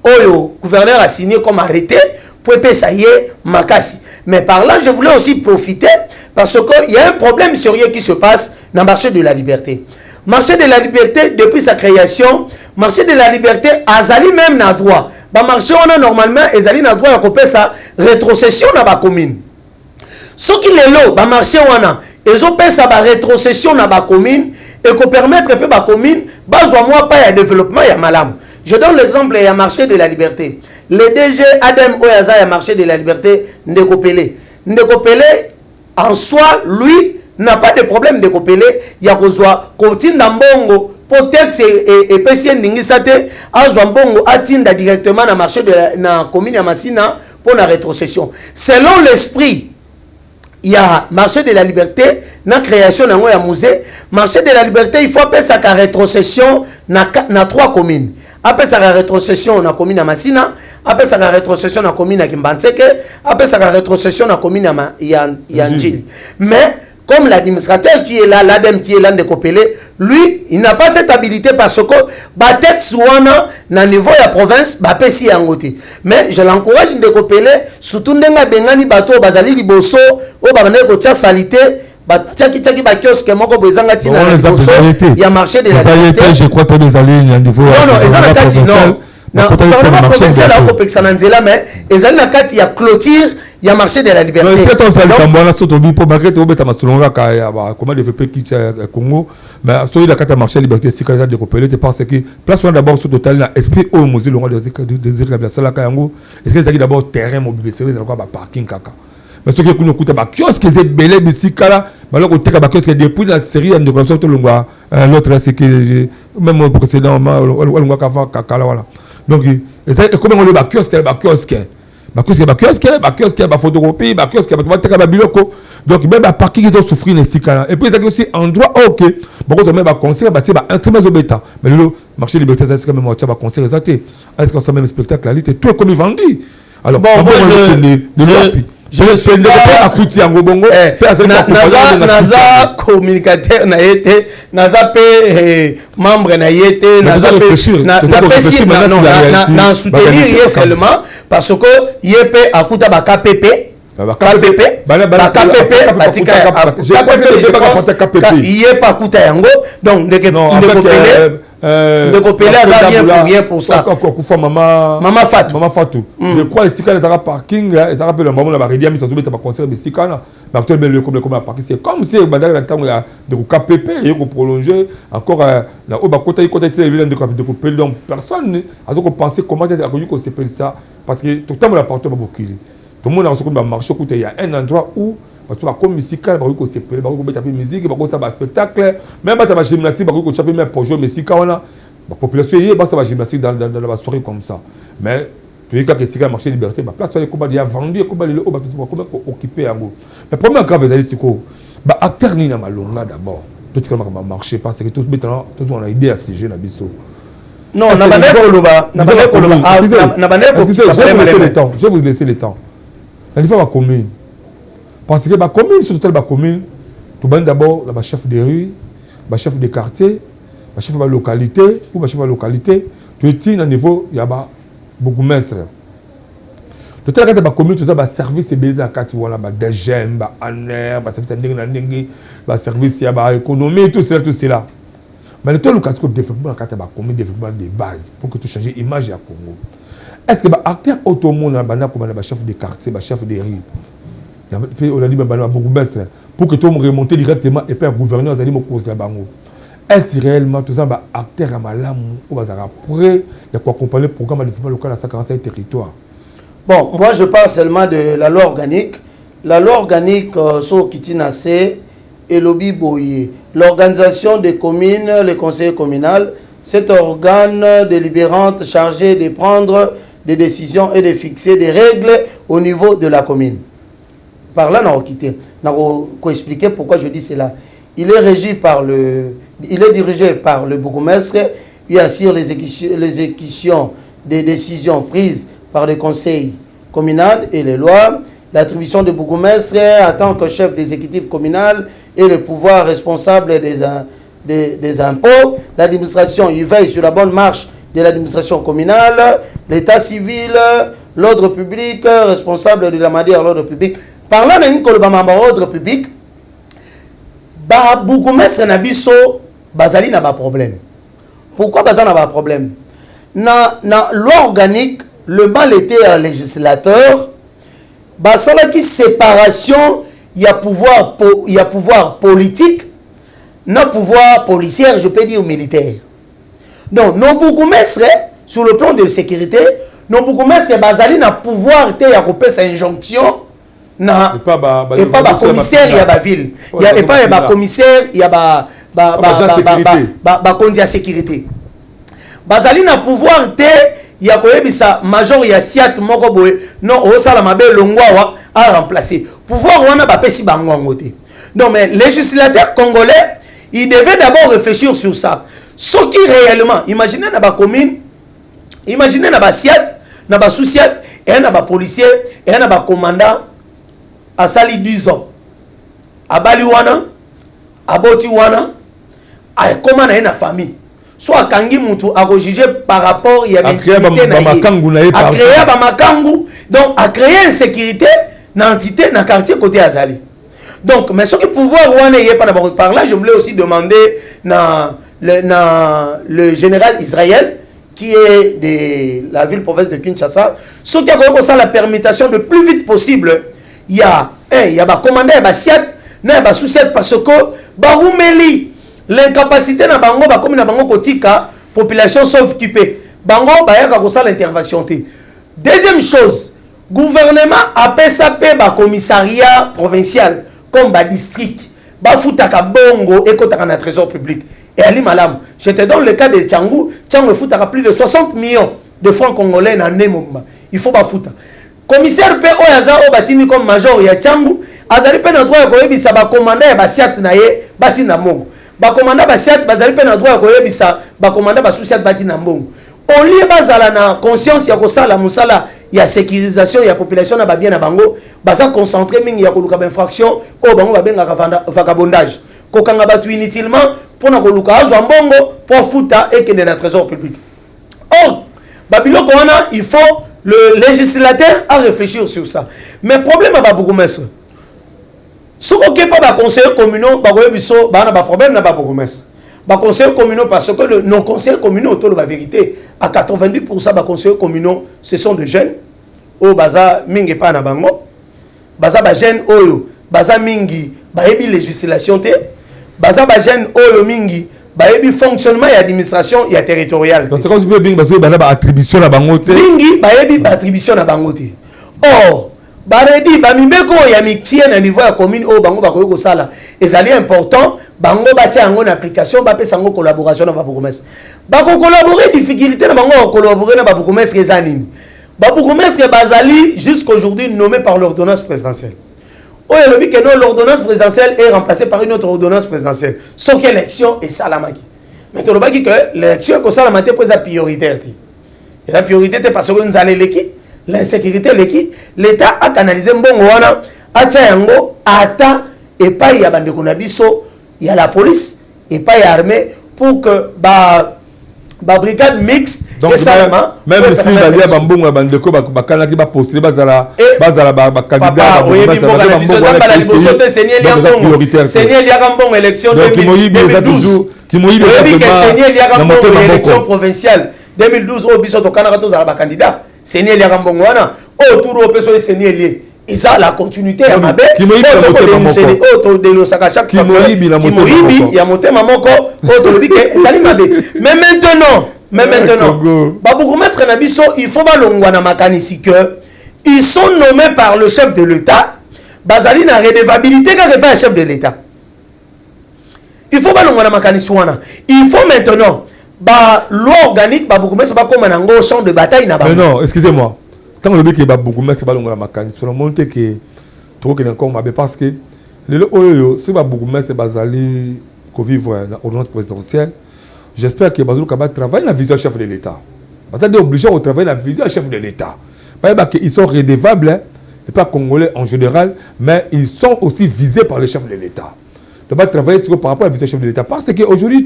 oyo gouverneur a signé comme arrêté pour payer makasi. Mais par là, je voulais aussi profiter parce qu'il y a un problème sérieux qui se passe dans le marché de la liberté. Marché de la liberté, depuis sa création, marché de la liberté, azali même na droit. Bah marché on a normalement, azali na droit à couper sa rétrocession dans la commune. Ce qui est là, bah marché on a, ils ont fait sa rétrocession dans la commune et qu'on permettre que la commune, bah moi pas y développement y a malam. Je donne l'exemple, il y a marché de la liberté. Le DG Adem Oyaza, il y a marché de la liberté, Ndekopele. Ndekopele, en soi, lui, n'a pas de problème de Ndekopele. Il y a besoin, continue d'ambongo, pour texte et PCN Ningisate, Azwambongo, atteindre directement dans le marché de la commune Yamassina pour la rétrocession. Selon l'esprit, il y a marché de la liberté, na création d'un musée. Marché de la liberté, il faut appeler ça la rétrocession dans 3 communes. Après ça, la rétrocession dans la commune à Massina, après ça, la rétrocession dans la commune à Kimbanseke, après ça, la rétrocession dans la commune à Yanjil. Mais, comme l'administrateur qui est là, l'ADEM qui est là de Kopele, lui, il n'a pas cette habilité parce que, Batek Souana, dans le niveau de la province, Bapesi Yangote. Mais je l'encourage de Kopele, surtout Ndenga Bengani Bato, Bazali Liboso, ou Babane Kotia Salité, Tchaki ba kiosque moko bezanga tina il y a marché de la liberté. Je crois que les alliés niveau non ezana kati non na provincial la copexa nanzela mais ezana kati ya clôture il y a marché de la liberté. Non c'est ça le tambona soto bi pour malgré to beta mastolonga ka comment développer qui Congo mais so il a kati marché liberté c'est quand de copeler parce que place on d'abord sur total na esprit au musée longa de la sala ka yango est-ce que c'est d'abord terrain mobilier c'est quoi ba parking kaka. Mais ce qui est coûté ba kiosque c'est belé bisikala alors que teka ba kiosque depuis la série de corruption to longwa l'autre c'est que même au précédent longwa kala voilà donc et comment on le ba kiosque ba photocopie ba kiosque ba teka ba biloko donc même ba parking qui souffrir les sikala et puis ça aussi endroit OK bon on même ba concert ba instruments au bêta mais le marché liberté c'est quand même on ba concert ça est-ce que ça même spectacle là tout est comme vendu alors bon je me suis dit à Kouti en Gobongo naza communicateur na yete naza pe membre na yete naza pe na soutenir ye seulement parce que yepe akuta ba KPP yepe akuta yango donc de copier rien pour ça. Maman Fatou. Je crois ici quand les arabes parking, les arabes le moment la rédia mis sur le concert de Sikana, mais actuellement le comme parking c'est comme si le temps de KPP et pour prolonger encore la au côté de couper donc personne a donc pensé comment est-ce qu'on s'appelle ça parce que tout le temps la porte va beaucoup. Tout le monde a sur marché côté il y a un endroit où parce que comme musical ba ko sepelé ba ko taper musique ba ko ça ba spectacle même ba ta gymnastique ba ko taper même projet musical on a la population y ba ça ba gymnastique dans la soirée comme ça mais tu dis que c'est marché liberté ba place les combat il a vendu combat le ba comment occuper en gros mais problème grave c'est c'est quoi ba acteur ni na malonga d'abord tout ce qui va marcher parce que tous maintenant tous on a idée à ces jeunes à biso non na ba je vais vous laisser le temps il faut la commune. Parce que la commune, sur toute la commune, tout le monde d'abord, le chef de rue, le chef de quartier, le chef de la localité, ou le chef de la localité, tu es à niveau, il y a beaucoup de maîtres. Tout la commune, tout ça, service est basé à quartier, voilà, des gemmes, des service, il y a l'économie, tout cela. Mais le temps où tu as développement de la commune, développement des bases, pour que tu changes l'image à Congo. Est-ce que l'acteur autonome, le chef de quartier, le chef de rue, on a dit bourgmestre pour que tout le monde remonte directement et puis le gouverneur a dit mon cause là bango. Est-ce réellement tout ça acteur à malam ou bazar après il y a quoi accompagner le programme de développement local à 45 territoires. Bon, moi je parle seulement de la loi organique. La loi organique sur Kitina C et Lobby Boye. L'organisation des communes, les conseils communaux, cet organe délibérante chargé de prendre des décisions et de fixer des règles au niveau de la commune. Par là, on a quitté. On a expliqué pourquoi je dis cela. Il est dirigé par le bourgmestre. Il assure les exécutions des décisions prises par les conseils communaux et les lois. L'attribution du bourgmestre en tant que chef d'exécutif communal et le pouvoir responsable des impôts. L'administration, il veille sur la bonne marche de l'administration communale, l'état civil, l'ordre public, responsable de la matière de l'ordre public. Par là, on a l'ordre public. Ba bourgmestre na biso bazali na ba problème. Pourquoi bazali na ba problème? Na loi organique, le mal était législateur. Basala qui séparation, il y a pouvoir politique, non pouvoir policier, je peux dire militaire. Donc nos bourgmestres sur le plan de sécurité, nos bourgmestres bazali na pouvoir te ya couper sa injonction. Na et pas ba commissaire il y a ba ville il y a pas ba commissaire il y a ba kondia sécurité bazali na pouvoir te il y a koyebisa major ya siat moko boye non o sala mabe longwa a remplacer pouvoir wana ba pesi bango ngote. Donc mais législateur congolais il devait d'abord réfléchir sur ça ce qui réellement imaginez na ba commune imaginez na ba siat na ba sous-siat et na ba policier et na ba commandant à sali 10 ans à bali wana à boti wana à comment na famille soit kangi mutu à juger par rapport il y a intimité na à créer ba makangu donc à créer insécurité na entité na quartier côté azali. Donc mais ce qui pouvoir wana y est pas d'abord par là je voulais aussi demander le général Israël qui est de la ville province de Kinshasa ce qui a comme ça la permutation le plus vite possible. Il y a un commandant, il y a siat, il y a un sous-siat parce que barumeli l'incapacité na bango ba comme na bango kotika population s'occuper. Bango ba yaka ko ça l'intervention té. Deuxième chose, gouvernement a PSAP ba commissariat provincial comme ba district, ba futaka bongo et kotaka na trésor public. Et ali malam, je te donne le cas de Tchangou, Tchangou futaka plus de 60 millions de francs congolais en Nemomba. Il faut ba futa. Commissaire P. Oyaza o batini comme major ya Tchangu azali pe na droit ya koyebisa ba commandant ya ba siat na ye batina mongo ba commandant ba siat bazali pe na droit ya koyebisa ba commandant ba sous-siat batina mongo on lié bazala na conscience ya kosala musala ya sécurisation ya population na ba bien na bango baza concentré mingi ya koluka ba infraction o bango ba benga vagabondage kokanga batu inutilement pona koluka azwa mbongo pour futa et que na trésor public. Or babiloko wana il faut le législateur a réfléchi sur ça. Mais le problème est beaucoup plus. Si on ne peut pas conseiller communaux, il y a un problème dans le bourgmestre. Les conseillers communaux, parce que nos conseillers communaux, la vérité, à 90% des conseillers communaux, ce sont des jeunes. Au baza mingi pa na bango. Baza ba jeunes oyo, baza mingi, ba ebi législation te. Baza ba jeunes oyo mingi. Baebi fonctionnement et administration et territorial. Donc c'est comme si vous avez une attribution à Bangote. Bingi baebi attribution à Bangote. Or, baredi bamibeko ya mikie na niveau ya commune o bango bakoyo ko sala. Ezali important, bango batia en application, ba pesa ngo collaboration na ba bourgmestre. Ba ko collaborer difficulté na bango collaborer na ba bourgmestre ezanini. Ba bourgmestre bazali jusqu'aujourd'hui nommé par l'ordonnance présidentielle. Oh, il a dit que l'ordonnance présidentielle est remplacée par une autre ordonnance présidentielle. Sauf que l'élection est salamaki. Mais tu as dit que l'élection est salamaki est prioritaire. Et la priorité est parce que nous allons l'équipe, l'insécurité l'équipe. L'État a canalisé un bon ouana, a tchayango, ata, et pas il y a bande konabiso, il y a la police, et pas il y a l'armée, pour que la brigade mixte. Donc, même si il y a des gens qui ont postulé, ils ont candidat. Élection provinciale 2012 au biso to Canada to za ba candidat. Seigneur ya kambongo wana. O turu o peso seigneur lié. et ça la continuité ya mabe qui moyibi ya motema moko oto que ezali mabe mais maintenant babourgmestre na biso il faut balongwa na makanisi que ils sont nommés par le chef de l'État bazali na redevabilité quelque part chef de l'État il faut balongwa na makanisi wana il faut maintenant loi organique babourgmestre bakoma nango champ de bataille na mais non excusez-moi tant que le bec est babourgmestre balongwa na makanisi pour montrer que trop que encore mabe parce que le oyo c'est babourgmestre bazali ko vivre dans ordonnance présidentielle. J'espère que Bazoulou Kaba travaille dans la vision chef de l'État. Parce que c'est obligé de travailler dans la vision chef de l'État. Pas qu'ils sont redevables, et pas congolais en général, mais ils sont aussi visés par le chef de l'État. De pas travailler sur par rapport à la vision chef de l'État. Parce qu'aujourd'hui,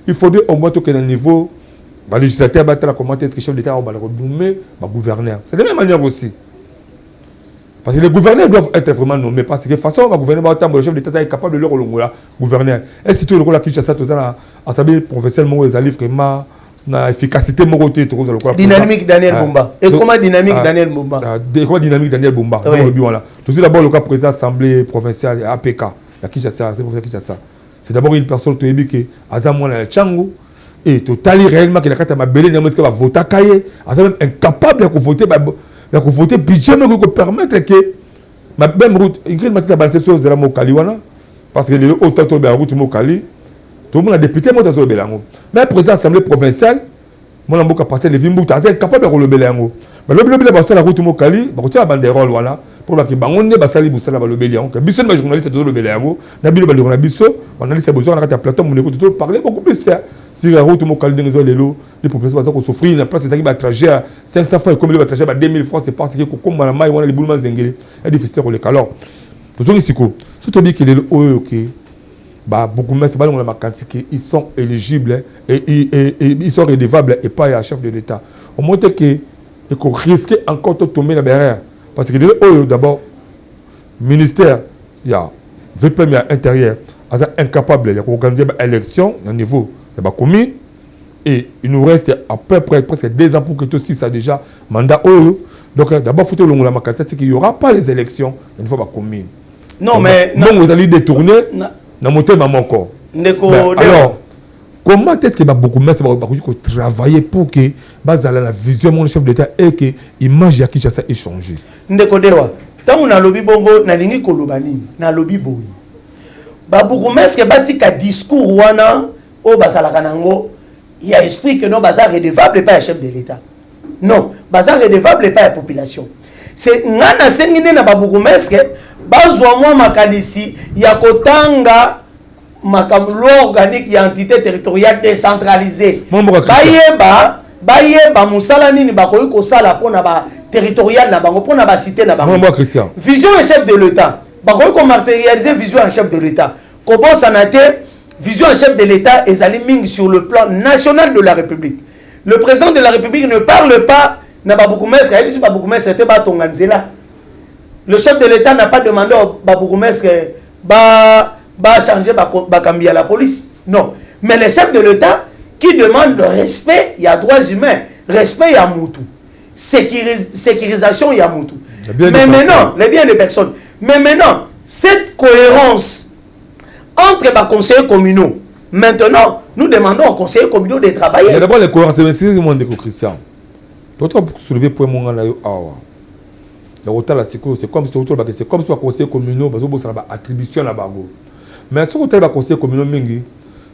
il faudrait au moins que le niveau législateur comment est-ce que le chef de l'État va nommer le gouverneur. C'est de la même manière aussi. Parce que les gouverneurs doivent être vraiment nommés. Parce que de toute façon, le gouvernement, le chef d'État est capable de le gouverner. Et si tu le Kinshasa, tu as savoir professionnellement, ils arrivent vraiment à l'efficacité. Dynamique Daniel Bumba. Et comment dynamique Daniel Bumba? Comment dynamique Daniel Bumba? Tout d'abord, le cas président de l'Assemblée provinciale, APK, à Kinshasa, c'est d'abord une personne qui est Azamouana Tchango. Et totalement réellement qu'il a fait ma belle qui va voter cahier, même incapable de voter. Il faut voter budget pour permettre que ma même route, il y a une chose de la Mokaliwana, parce que les autres de la route Mokali, tout le monde a député, moi, dans le Bélango. Mais le président de l'Assemblée provinciale, moi, je suis passé les Vimbu, je suis capable de le Bélango. Mais le bleu, c'est la route Mokali, je suis à la banderole, voilà, pour que Bangonne, Basali, Boussala, le Bélango, que Bisson, les journalistes, c'est le Bélango, Nabil, le journaliste, on a laissé besoin de plateau, on écoute parler beaucoup plus. Si la route Mokali, les populations vont souffrir, la place, c'est un trajet à 500 francs, et comme il va trajet à 2000 francs, c'est parce que comme la maille, on a les boulements zengeli, c'est difficile pour les calors. Pour ceux qui surtout dit qu'il est OK, beaucoup de gens ils sont éligibles et ils sont redevables et pas à chef de l'État. Au moins qu'il faut risquer encore de tomber dans la barrière. Parce que d'abord, le ministère, il y a VPM intérieur, incapable d'organiser l'élection au niveau de la commune. Et il nous reste à peu près presque 2 ans pour que tout ça déjà mandat. Donc d'abord, il faut que c'est qu'il n'y aura pas les élections au niveau de la commune. Non, mais... Non, vous allez détourner dans mon thème à mon corps. Alors, comment est-ce que beaucoup de travailler pour que la vision de mon chef d'État et que l'image de Kinshasa ait changé? Ndeko Dewa, tant on a lobby bongo, na lingi kolobani, na lobby boy. Beaucoup de batika discours wana, o basalaka nango, il y a esprit que non, bazar redevable pas le chef de l'État. Non, bazar redevable pas la population. C'est ngana sengine na babukumeske bazwa mwa makanisi ya kotanga makamlo organique ya entité territoriale décentralisée. Bayeba musala nini bakoyi kosala pona ba territorial na bango pona ba cité na bango. Vision un chef de l'État. Bakoyi ko matérialiser vision un chef de l'État. Kobo sanate vision un chef de l'État est aligné sur le plan national de la République. Le président de la République ne parle pas. Le chef de l'État n'a pas demandé au Baboukoumesque de changer à la police. Non. Mais le chef de l'État qui demande le respect, il y a droits humains, respect, il y a Moutou. Sécurisation, il y a Moutou. Mais maintenant, les biens des personnes. Mais maintenant, cette cohérence entre les conseillers communaux, maintenant, nous demandons aux conseillers communaux de travailler. D'abord, les cohérences, c'est le monde de Christian. Pour soulever pour moi, c'est comme si les conseillers communaux ont attribution à la bango. Mais si vous avez conseillers communaux,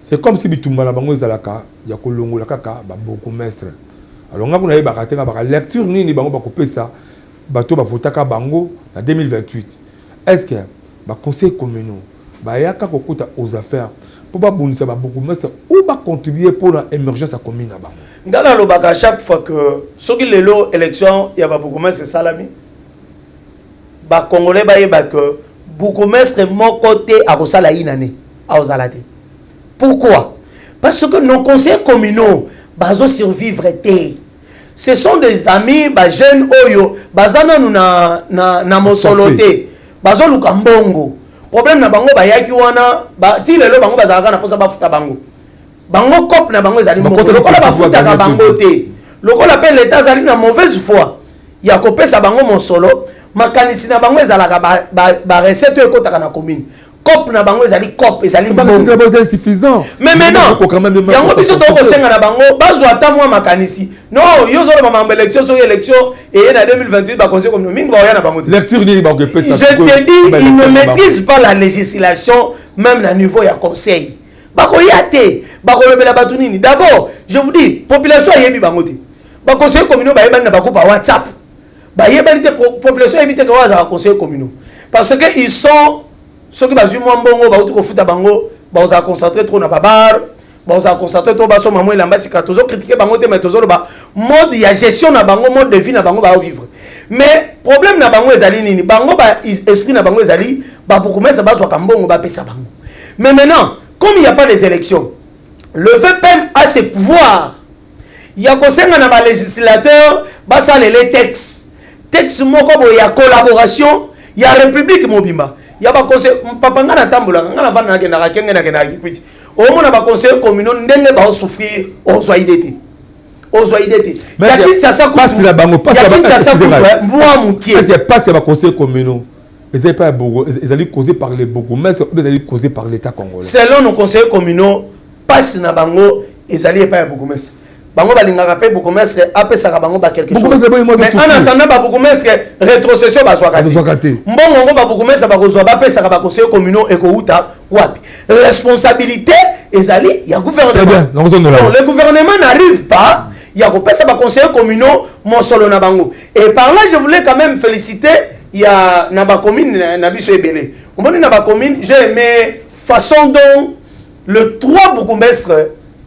c'est comme si tout le monde a la colongo, la kaka, beaucoup mestre. Alors, on a une lecture, ni bango couper ça, bateau va voter à bango en 2028. Est-ce que les conseillers communaux, il y a aux affaires pour beaucoup mestre ou contribuer pour l'émergence à la commune? Dans le bac à chaque fois que ceux qui l'élo élection il y a beaucoup de c'est salami ba congolais ba yeba que beaucoup mestre mon côté à Rosala inane à Ozalate. Pourquoi? Parce que nos conseillers communaux bazo survivre té. Ce sont des amis ba jeunes oyo bazana nous na mosoloté bazo lukambongo problème na bango ba yaki wana ba ti lelo bango bazaka na posa ba futa bango bango cop na bango ezali moko lokola bafutaka bango te lokola pe l'état ezali na mauvaise foi ya kopesa bango mosolo makanisi na bango ezalaka ba recette ekotaka na commune cop na bango ezali cop ezali c'est insuffisant. mais maintenant yango biso to ko senga na bango bazwa ata mwa makanisi non yo zo ba mamba élection so élection et na 2028 ba conseil comme mingi ba ya na bango lecture ni ba ko pesa. Je te dis ils ne maîtrisent pas la législation même na niveau ya conseil ba ko yate ba ko lobela batu nini d'abord je vous dis population yebi bango te ba conseil communaux ba yebana ba ko ba WhatsApp ba yebani te population yebi te ko za conseil communaux parce que ils sont ceux qui basent moi bongo ba utu ko futa bango ba oza concentrer trop na babar ba oza concentrer trop ba so maman elamba sika tozo critiquer bango te mais tozo ba mode ya gestion na bango mode de vie na bango ba vivre mais problème na bango ezali nini bango ba esprit na bango ezali ba bokomesa ba so kambongo ba pesa bango mais maintenant comme il n'y a pas les élections le VPM a ses pouvoirs il y a kosenga na ba législateur ba ça les texte moko bo ya collaboration il y a république mobimba il y a ba conseil papa ngana tambola ngana vana ke na kenge na ke na kwiti o mona ba conseil communaux ndenge ba souffrir o so idete ya kincha sa passe la bango passe la moi mukie est-ce que passe ba conseil communaux ils pas beaucoup ils allaient causer par les beaucoup mais ils allaient causer par l'état congolais selon nos conseillers communaux passe na bango ils allaient pas beaucoup mais bango balingaka pe bokomestre apesaka bango ba quelque chose mais en attendant ba bokomestre rétrocession ba swakati mbongo ngo ba bokomestre ba kozwa ba pesaka ba conseillers communaux eko uta wapi responsabilité ezali ya gouvernement non le gouvernement n'arrive pas il y a kopesa ba conseillers communaux mon solo na bango et par là je voulais quand même féliciter il y a na ba commune na biso ebele on na ba commune j'ai aimé façon dont le 3 bokomestre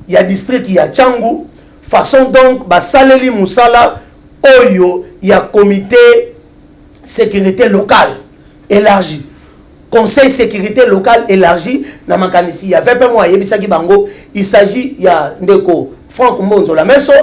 il y a district il y a Tchangu façon donc basaleli musala oyo ya comité sécurité locale élargi conseil sécurité locale élargi na makanisi ya vepe moi yebisaki bango il s'agit ya ndeko Franck Mbonzo la meso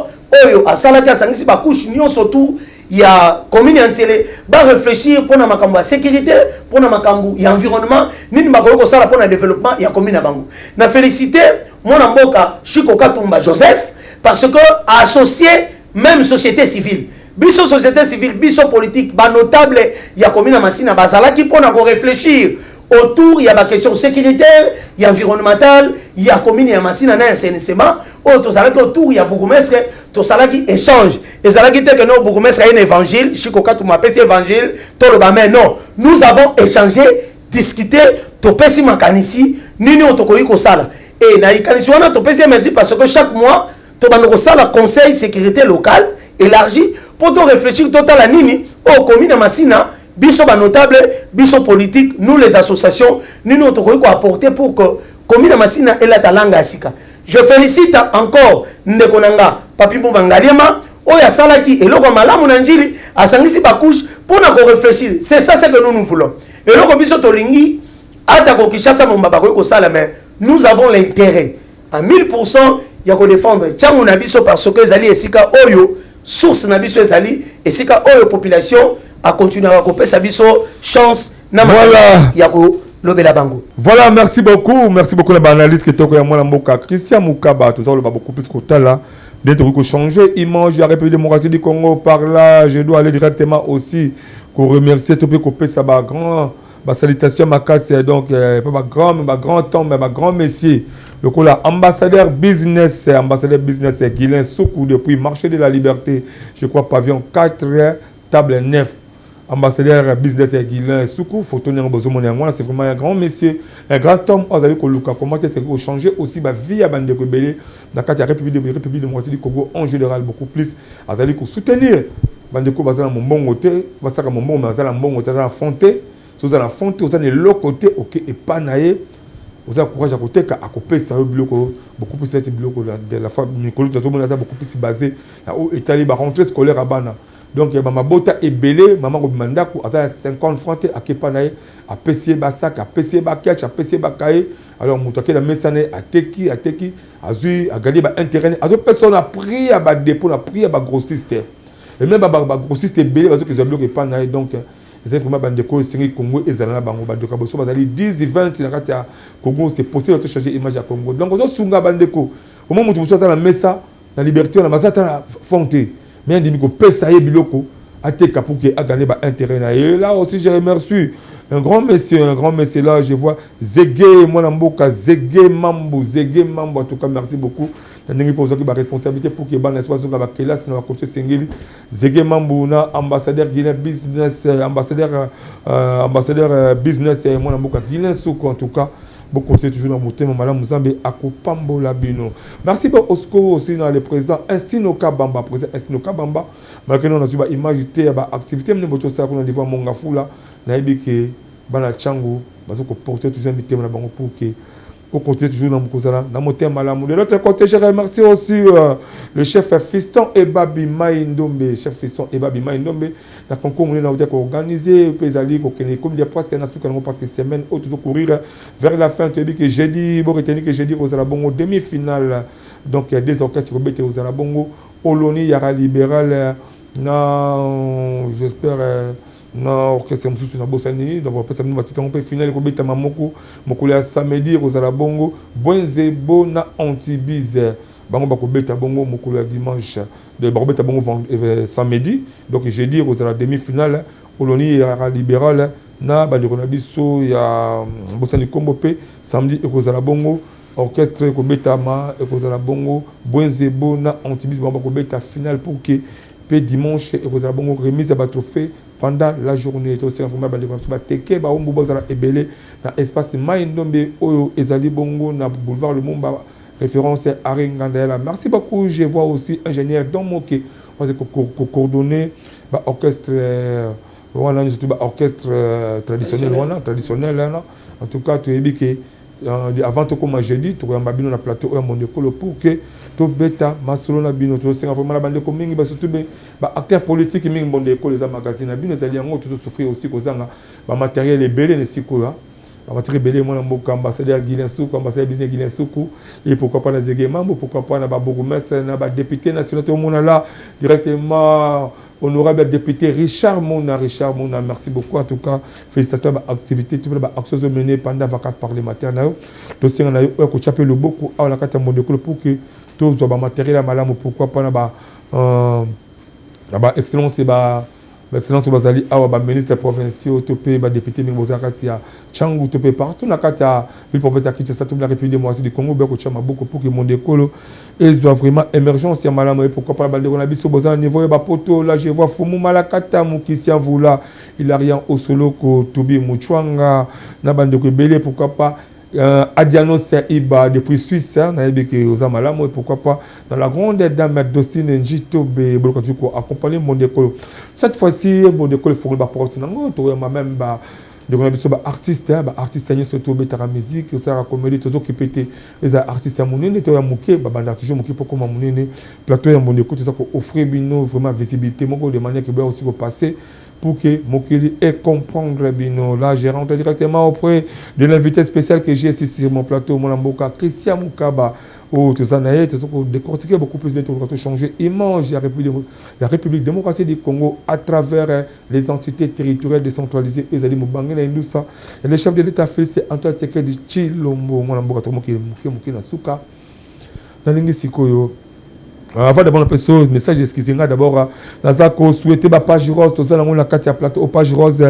oyo asalaki asangisi ba couche nyonso tout ya commune entière ba réfléchir pour na makambo ya sécurité pour na makambo ya environnement nini makolo ko sala pour na développement ya commune bango na félicité mona mboka Chiko Katumba Joseph parce que associé même société civile biso société civile biso politique ba notable ya commune Masina bazala qui pona ko réfléchir autour il y a la question sécuritaire il y a environnemental il y a commune ya Masina na assainissement autour ça autour il y a bourgmestre to sala qui échange et ça qui te que non bourgmestre un évangile Chiko Katumba pesi évangile to le ba mais non nous avons échangé discuté to pesi makanisi nini otokoyi ko sala et na ikanisi wana to pesi merci parce que chaque mois le conseil sécurité locale élargi pour réfléchir total à nini au commune Masina biso ba notable biso politique nous les associations nous nous devons apporter pour que commune Masina ait la talanga asika je félicite encore ndekonanga papi Mbangaliema oya salaki eloko malamu na njili asangisi ba couche pour na ko réfléchir c'est ça ce que nous voulons eloko biso tolingi ata ko Kinshasa mo mbaba ko sala mais nous avons l'intérêt à 1000% ya ko défendre tchangu na biso parce que ezali esika oyo source na biso ezali esika oyo population a continuer à kopesa biso chance na voilà ya ko lobela bango voilà merci beaucoup la analyse que toko ya mwana mboka Christian Mukaba tout ça le beaucoup plus que là bientôt ko changer image la République démocratique du Congo par là je dois aller directement aussi pour remercier tout peu kopesa ba grand ba salutation ma casse donc pas grand temps mais grand messieurs le cola ambassadeur business Guilain Soukou depuis marché de la liberté je crois pavillon 4 table 9 ambassadeur business Guilain Soukou photo n'en besoin moi c'est vraiment un grand monsieur un grand homme vous allez coloca comment est-ce que changer aussi ma vie à bande de rebelle dans la République démocratique du Congo en général beaucoup plus vous allez soutenir bande de bazala mon bon côté bazala mon bon bazala mon côté à fonter vous allez fonter vous allez l'autre côté OK et pas naïe vous avez courage à côté à couper ça beaucoup plus cette bloc de la femme Nicolas beaucoup plus basé là où Italie va rentrer scolaire à Bana donc ma bota est belé maman demanda ko ata 50 francs à Kepanaye à PC basak à PC bakach à PC bakaye alors mutake la mesane à teki azui à gagner ba intérêt à personne a pris à ba dépôt a pris à ba grossiste et même ba grossiste belé parce que ils ont bloqué Panaye donc c'est vraiment bandeko singi Congo ezala bango bandeko boso bazali 10 events na kati ya Congo c'est possible de changer image ya Congo donc ozo sunga bandeko au moment où tu ça la messa la liberté na mazata fonte mais ndimi ko pesa ye biloko Ateka pour qu'il a gagné un terrain. Et là aussi, je remercie un grand monsieur là, je vois Zégué, mon amboka, Zégué Mambo, en tout cas, merci beaucoup. Tandengi pour la responsabilité pour que ban espace sur la classe na côté Sengeli Zégué Mambo na ambassadeur Guinée business ambassadeur business mon amboka Guinée Souko en tout cas. Beaucoup c'est toujours dans mon thème Madame Muzambe akopambo la bino. Merci beaucoup Osco aussi dans le président Instinoka Bamba président Instinoka Bamba. Malgré nous on a vu image ba activité mais boto ça qu'on a devant mon gafula na ibike bana chango bazo ko porter toujours invité na bango pour que au côté toujours dans mon thème malamu. De l'autre côté je remercie aussi le chef Fiston Ebabi Maïndombe, chef Fiston Ebabi Maïndombe la concours on a organisé pesali ko kene comme des presque na tout parce que semaine au toujours courir vers la fin tu dis que jeudi bon retenir que jeudi aux Arabongo demi-finale donc il y a des orchestres qui aux Arabongo Oloni Yara libéral non j'espère non orchestre mususu na bosani donc on peut ça nous va on peut finale ko beta mamoko mokolo ya samedi aux Arabongo Bwenze bona antibize bango ba ko beta bongo mokolo ya dimanche de ba ko beta bongo samedi donc jeudi aux la demi-finale Oloni Yara libéral na ba de biso ya bosani kombo pe samedi aux Arabongo orchestre ko beta ma aux Arabongo Bwenze bona antibize bango ko beta finale pour que pe dimanche aux Arabongo remise à trophée pendant la journée aussi informé ba teke ba ombo bozala ebele na espace Maïndombe oyo ezali bongo na boulevard Le Mumba référence Arengandela. Merci beaucoup. Je vois aussi ingénieur Domoke on va coordonner ba orchestre voilà surtout ba orchestre traditionnel en tout cas tu es dit que avant tout comme jeudi tu vas bino na plateau au Mondekolo pour que to beta masolo na bino to senga vraiment la bande ko mingi ba surtout ba acteur politique mingi Mondekolo les magazines na bino zali yango toujours souffrir aussi kozanga ba matériel ebele ne sikola ba matériel ebele mon mboka ambassadeur Guilin Soukou ambassadeur business Guilin Soukou et pourquoi pas na Zégué Mambo pourquoi pas na ba bourgmestre na ba député national tout le monde là directement honorable député Richard Mona, merci beaucoup. En tout cas, félicitations à l'activité, tout le action menée pendant les vacances parlementaires. Tout ce qu'on a eu, on a le beaucoup à la carte mondiale pour que tout soit matériel à malam, pourquoi pas là-bas, excellence et l'excellence Bazali, à ministre provincial, topé, député Mingozakatia, Changu, topé partout, la carte à ville provinciale qui se la République démocratique du Congo, beaucoup pour que mon décolo, et ils doivent vraiment émergence, malam, pourquoi pas, on a vu sur besoin niveau, poto, là, je vois Foumou Malakata, Moukissia, Voula, il a rien au solo, Tobi Mouchwanga, Nabande Belé, pourquoi pas. Adiano Iba depuis Suisse, pourquoi pas dans la grande dame d'Austin Njito accompagner mon décolo. Cette fois-ci, mon décolo faut le porter même de artiste surtout la musique, la comédie, tout qui peut les artistes à mon toujours pour comment mon plateau à mon décolo, tout ça pour offrir vraiment visibilité, de manière qui doit aussi passer. Pour que Mokili ait comprendre bino. Là, j'ai rentré directement auprès de l'invité spécial que j'ai ici sur mon plateau, mon amboka, Christian Moukaba. Oh, tout ça, pour décortiquer beaucoup plus de tout, changer image la République démocratique du Congo à travers les entités territoriales décentralisées. Et les le chef de l'État Félix Antoine Tshisekedi Tshilombo, mon amboka, Moukina Souka. Dans l'Ingisikoyo. Avant d'abord, le message excusez-moi d'abord, Nazako souhaité la page rose, tout ça, on a quatre plateau, page rose,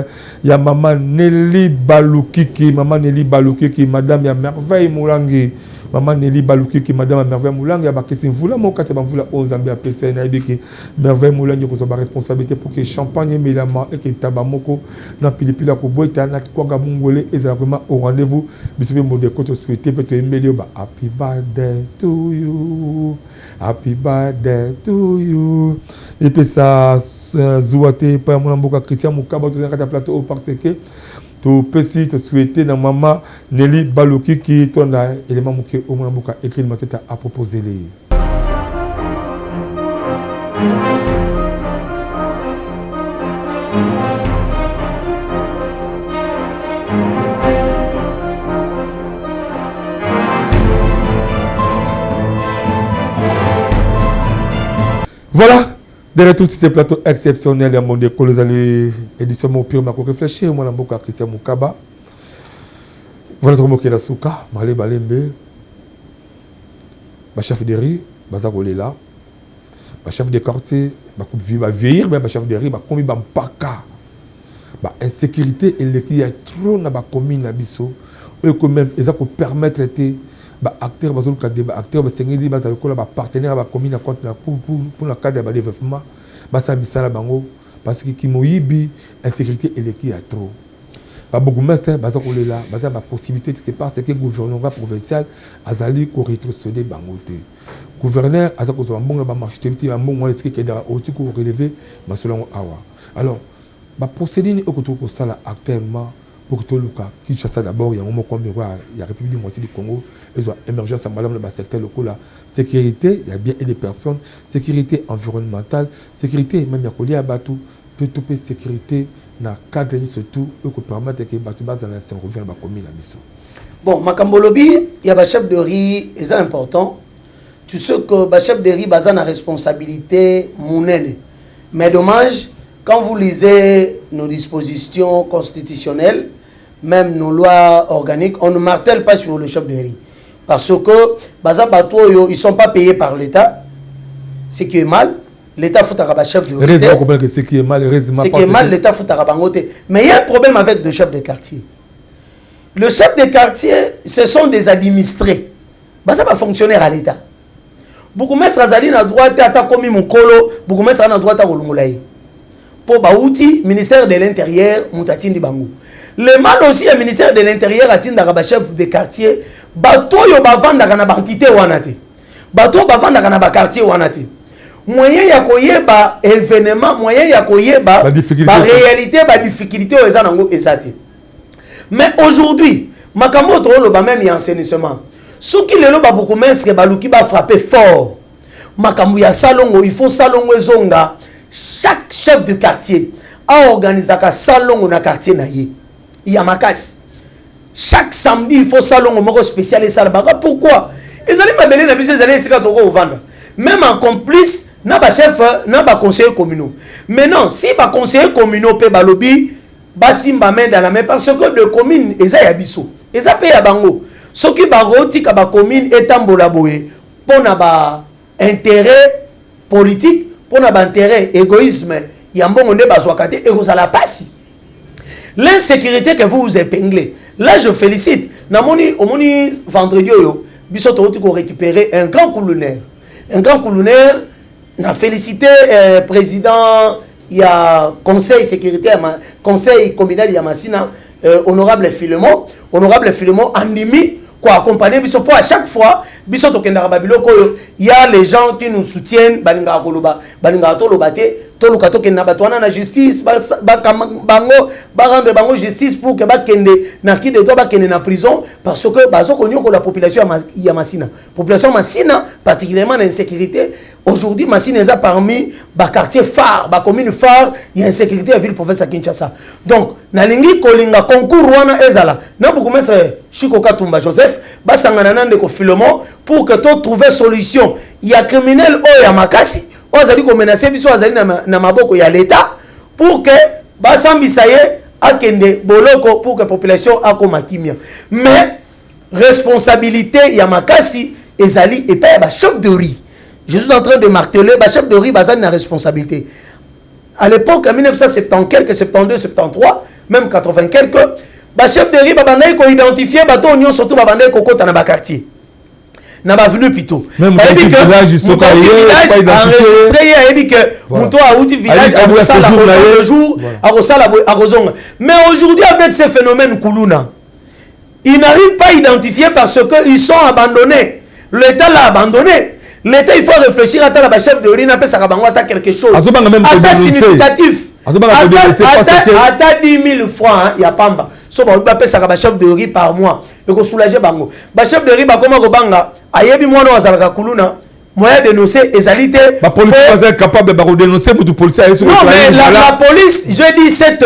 il y a maman Nelly Baloukiki, madame, il y a merveille Moulangi, maman Nelly Baloukiki, madame, il y a merveille Moulangi, il y a question, vous la mon quatre, vous la 11 ans, bien PC, merveille Moulangi, vous avez responsabilité pour que champagne, Milama, et que Tabamoko, n'a pilipila, pour boire, n'a quoi, Gabongolé, et vraiment au rendez-vous, bisous, mon décote, souhaité, peut-être, happy birthday to you. Happy birthday to you. Et puis ça, Zouate, par mon amboka Christian Moukaba, tout ça, plateau parce que tu peux si te souhaiter dans maman Nelly Baloki qui tourne là, élément mouké au mon amboka écrit ma tête à proposer les. Voilà, derrière tous ces plateaux exceptionnels, il y a mon déco, les éditions mon pire, ma réfléchir, mon amboka Christian Moukaba. Voilà tout le monde qui est là, Souka, Malé Balembe, ma chef de riz, Bazagolela, chef de quartier va vieillir, mais chef de riz va commis ba mpaka. Ba insécurité et qui y a trop na ba commune na biso et quand même ça peut permettre de ba acteurs bazol ka débat acteurs ba sengeli ba za ko la ba partenaire ba commune contre pour le cadre de développement ba sa misala bango parce que qui moyibi insécurité et qui y a trop. Ba bourgmestre ba za ko là ba za ba possibilité c'est parce que gouvernement provincial azali ko rétrocéder bango te. Gouverneur a dit que le marché est un bon moyen de relever ma selon awa. Alors, le procédé est actuellement pour tout le cas. Kinshasa d'abord, il y a un moment comme il y a la République du Congo, il y a émergence dans le secteur local. Sécurité, il y a bien des personnes, sécurité environnementale, sécurité même il y a Batou, peut-être sécurité dans le cadre surtout pour permettre que Batou base dans l'instant revienne à la commune. Bon, Makambolobi, il y a un chef de riz, c'est important. Tu sais que le chef de riz a une responsabilité monnaie. Mais dommage, quand vous lisez nos dispositions constitutionnelles, même nos lois organiques, on ne martèle pas sur le chef de riz. Parce que ils ne sont pas payés par l'État. Ce qui est mal, l'État fout à chef de riz. Ce qui est mal, l'État fout à mais il y a un problème avec le chef de quartier. Le chef de quartier, ce sont des administrés. Ça va fonctionner à l'État. Beaucoup de Razali na droite à commis mon colo, beaucoup de na droite à Olongolaï. Pour Baouti, ministère de l'Intérieur, Moutatine di Bango. Le mal aussi, le ministère de l'Intérieur a tinda ba chef de quartier, bato yo ba vanda kana ba entité wanate. Bato ba vanda kana ba quartier wanate. Moyen ya koyeba événement, moyen ya koyeba ba réalité, ba difficulté o eza nango ezate. Mais aujourd'hui, makambo to lo ba même y enseignement. Ce qui est là, beaucoup de va frapper fort. Makambu ya salongo, il faut salongo zonga. Chaque chef de quartier a organisé un salon dans le quartier. Il y a Makas. Chaque samedi, il faut salon spécial. Pourquoi? Ils allaient m'appeler dans les années au vendre. Même en complice, n'a pas chef, n'a pas conseiller communal. Maintenant, si pas conseiller communal peut balobi, basimba main dans la main parce que de commune, ils ont yabiso. Ils ont payé à bango. Ce qui est la commune est en bolaboé pour un intérêt politique, pour un intérêt égoïsme, il y a un bon et vous allez passer. L'insécurité que vous épinglez, là je félicite. Au vendredi, nous avons récupéré un grand colonel. Un grand colonel, on a félicité le président, il y a conseil sécuritaire, conseil communal Yamassina, honorable Philemon. Honorable Philemon, Andimi, quoi accompagner biso pour à chaque fois biso tokenda babiloko il y a les gens qui nous soutiennent balinga koloba balinga to lobate to lukato kenda batwana na justice ba rendre bango justice pour que ba kende na ki de to ba kende na prison parce que bazo konyo ko la population ya Masina population Masina particulièrement l'insécurité aujourd'hui Masina est parmi ba quartier phare ba commune phare il y a insécurité à ville province à Kinshasa donc na lingi kolinga concours wana ezala na beaucoup mais Chiko Katumba Joseph basangana nande ko Philemon pour que tu trouver solution il y a criminel o ya makasi o zali ko menacer biso azali na maboko ya l'état pour que basambisa ye akende boloko pour que population akoma kimia mais responsabilité ya makasi ezali et pas ba chef de riz. Je suis en train de marteler ba chef de riz bazali na responsabilité. À l'époque en 1970 quelques 72 73 même 80 quelques ba chef de riz babandai ko identifier bato nyon surtout babandai ko kota na ba quartier na ba venu plutôt même le village enregistré et que muto a outi village a sala le jour a sala a rozonga mais aujourd'hui avec ces phénomènes kuluna ils n'arrivent pas à identifier parce que ils sont abandonnés l'état l'a abandonné l'état il faut réfléchir à la chef de riz n'a pas ça bango à quelque chose à significatif à 10 000 francs il y a pamba so ba pa pesa ka chef de riz par mois et ko soulager bango ba chef de riz ba koma ko banga ayebi mwana wazalaka kuluna moyen de dénoncer ezalité la police est capable de dénoncer pour police non mais la police je dis cette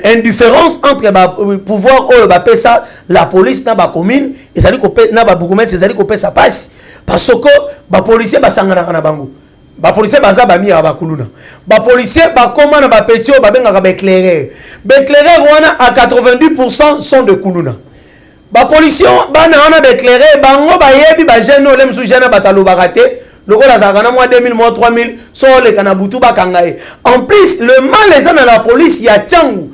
indifférence entre pouvoir au ba pesa la police na ba commune ezali ko na ba bourgmestre ezali ko pesa passe parce que ba policier ba sangana na bango ba policier baza ba mi ba kuluna ba policier ba koma na ba petio ba benga ba éclairer wana à 90% sont de kuluna ba policier bana wana ba éclairer bango ba yebi ba jeune ole msu jeune batalo ba raté le rôle azakana moi 2000 moi 3000 so le kanabutu bakangaye. En plus le mal les dans la police ya tchangu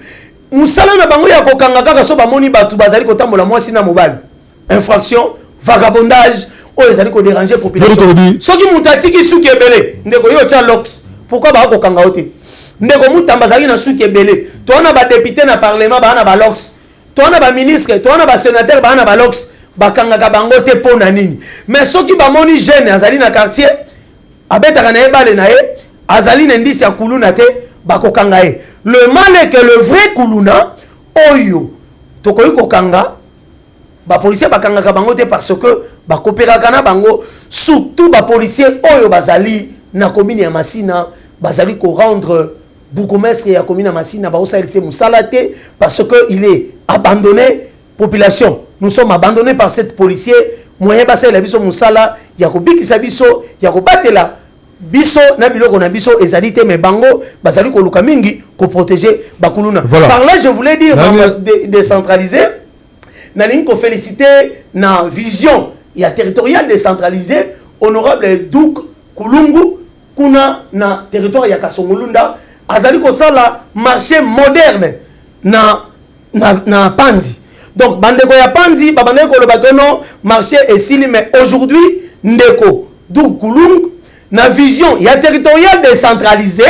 musala na bango ya kokanga kaka so bamoni batu bazali kotambola mwasi na mobali infraction vagabondage o ezali ko déranger population soki mutatiki suki ebele ndeko yo tcha lox pourquoi ba kokanga ote ndeko mutamba zali na suki ebele to na ba député na parlement ba na ba lox to na ba ministre to na ba sénateur ba na ba lox bakanga ka bango te pona nini mais soki bamoni jeune azali na quartier abetaka na ebale na ye azali na ndisi ya kuluna te bakokanga ye. Le mal est que le vrai kuluna oyo tokoyi kokanga ba policier bakanga ka bango te parce que ba coopéraka na bango surtout ba policier oyo bazali na commune ya Masina bazali ko rendre bourgmestre ya commune ya Masina ba osalite musalate parce que il est abandonné population. Nous sommes abandonnés par cette policier moyen basa la biso musala ya ko bikisa biso ya ko batela biso na biloko na biso ezalite me bango bazali ko luka mingi ko protéger bakuluna. Voilà. Par là je voulais dire décentraliser na ligne ko féliciter na vision ya territoriale décentralisée honorable Douk Kulungu kuna na territoire ya Kasongolunda azali ko sala marché moderne na Panzi. Donc bandeko ya Panzi babandeko lo bakono marché esili mais aujourd'hui ndeko Douk Kulungu na vision ya territoriale décentralisée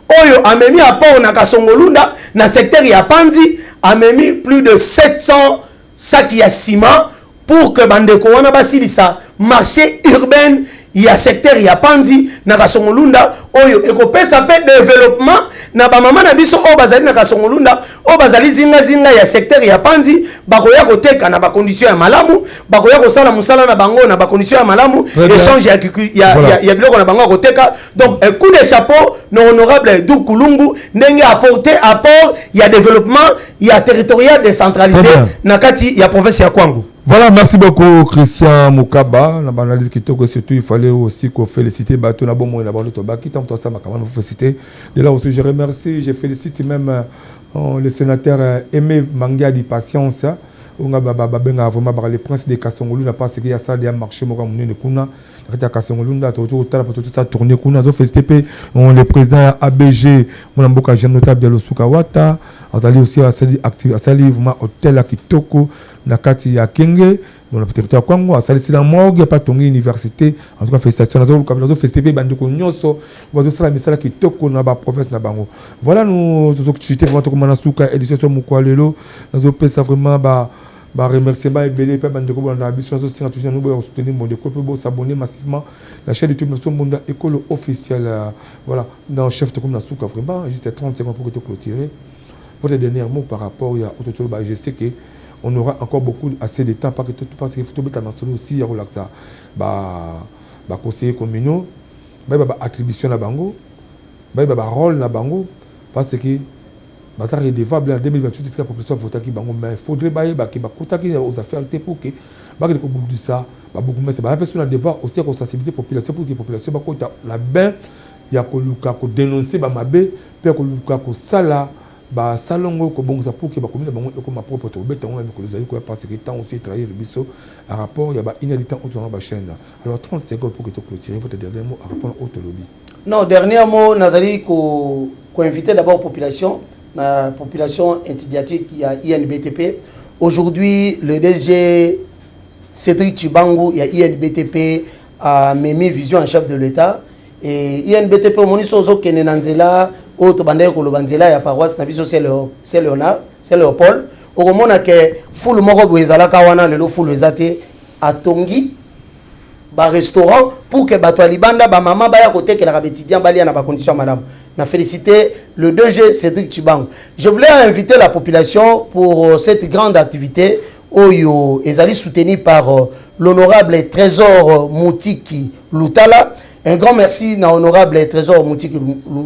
oyo amemi apport na Kasongolunda na secteur ya Panzi amemi plus de 700 sacs ya ciment pour que bandeko wana basilisa marché urbain ya secteur ya Panzi na Kasongolunda oyo ekopesa pe développement na ba mama na biso o bazali na Kasongolunda o bazali zinga ya secteur ya Panzi bakoya koteka na ba condition ya malamu bakoya kosala musala na bango na ba condition ya malamu échange ya biloko na bango koteka. Donc un coup de chapeau no honorable Douk Kulungu ndenge apporter apport ya développement ya territorial décentralisé na kati ya province ya Kwangu. Voilà, merci beaucoup Christian Moukaba. La analyse qui toque surtout, il fallait aussi qu'on félicite Bato na bon moyen na bando Tobaki. Tant que ça m'a quand même félicité. De là aussi, je remercie, je félicite même le sénateur Aimé Mangia di Patience. On a vraiment le prince de Kasongolou n'a pas ce qu'il y a ça, il y a marché mon comme nous kuna. La Kasongolou n'a toujours autant pour tout ça tourner kuna. Zo félicité le président ABG, mon amboka jeune notable de Sukawata. On a aussi à sali vraiment hôtel à Kitoko. Na kati ya Kenge dans le territoire Kwango à salir la morgue pas tongi université en tout cas félicitations nazo comme nazo festival bandiko nyonso bazo sala misala ki toko na ba province na bango. Voilà nous chité vraiment comme na suka édition mukwalelo nazo pesa vraiment ba remerciement et belé pas bandiko na biso nazo sira toujours nous pour soutenir mon déco pour s'abonner massivement la chaîne YouTube nazo monde école officielle voilà dans chef de comme na suka vraiment juste 30 secondes pour que tu clôturer. Votre dernier mot par rapport à Ototolo je sais que on aura encore beaucoup assez de temps parce qu'il faut mettre en aussi à relaxer conseiller communaux attribution na bango rôle na bango parce que ça redevable en 2028 c'est la population voter qui bango mais il faudrait qui aux affaires pour que de ça beaucoup mais c'est pas personne devoir aussi qu'on sensibiliser population pour que population la bien il y a ko dénoncer mabe puis ko sala ba salongo ko bongo pour que ba commune bango ko ma propre to beta on a ko les ko parce que temps aussi travailler le biso à rapport il y a ba inéditant autour de la chaîne là. Alors 30 secondes pour que tu clôturer votre dernier mot à rapport au lobby. Non, dernier mot nazali ko inviter d'abord la population initiatique qui a INBTP. Aujourd'hui le DG Cédric Chibangu il y a INBTP a Mimi Vision en chef de l'État et INBTP moni sozo kenenanzela auto bandeko ko lobanzela ya paroisse na biso c'est Léopold au moment que full moko boezala kawana lelo full ezate atongi ba restaurant pour que bato libanda ba mama ba ya kotekela ka betidian balia na ba condition madame na féliciter le DG Cédric Chibangu. Je voulais inviter la population pour cette grande activité oyo ezali soutenu par l'honorable Trésor Moutiki Lutala. Un grand merci na honorable Trésor Moutiki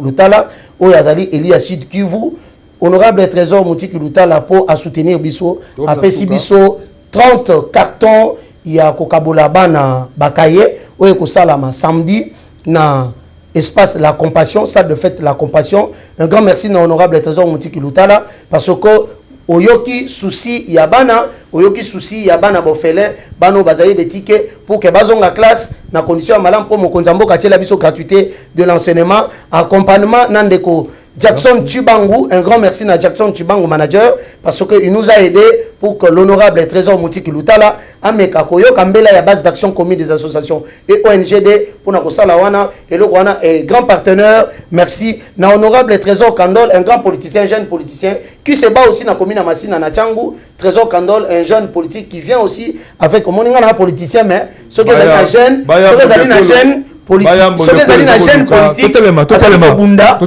Lutala oyo azali Elia Sud Kivu. Honorable Trésor Moutiki Lutala pour à soutenir biso a pesi biso 30 cartons ya kokabola bana bakaye oyo ko salama samedi na espace La Compassion, salle de fête La Compassion. Un grand merci na honorable Trésor Moutiki Lutala parce que oyoki souci ya bana oyoki souci ya bana bofele bano bazaye des tickets pour que bazonga classe na condition ya malam pour mokonzi mboka tiela biso gratuité de l'enseignement accompagnement nandeko Jackson Chibangu, un grand merci à Jackson Chibangu, manager, parce qu'il nous a aidé pour que l'honorable Trésor Moutiki Lutala, Ameka Koyo, Kambela, la base d'action commune des associations et ONGD, pour Nakosalawana, et le Rwanda est grand partenaire. Merci. Na honorable Trésor Kandol, un grand politicien, jeune politicien, qui se bat aussi dans la commune à Massina, na Tchangou. Trésor Kandol, un jeune politique qui vient aussi avec, comme on est un politicien, mais ceux qui sont jeunes, ceux qui sont jeunes, politique soki ezali na jeune politique azali kobunda po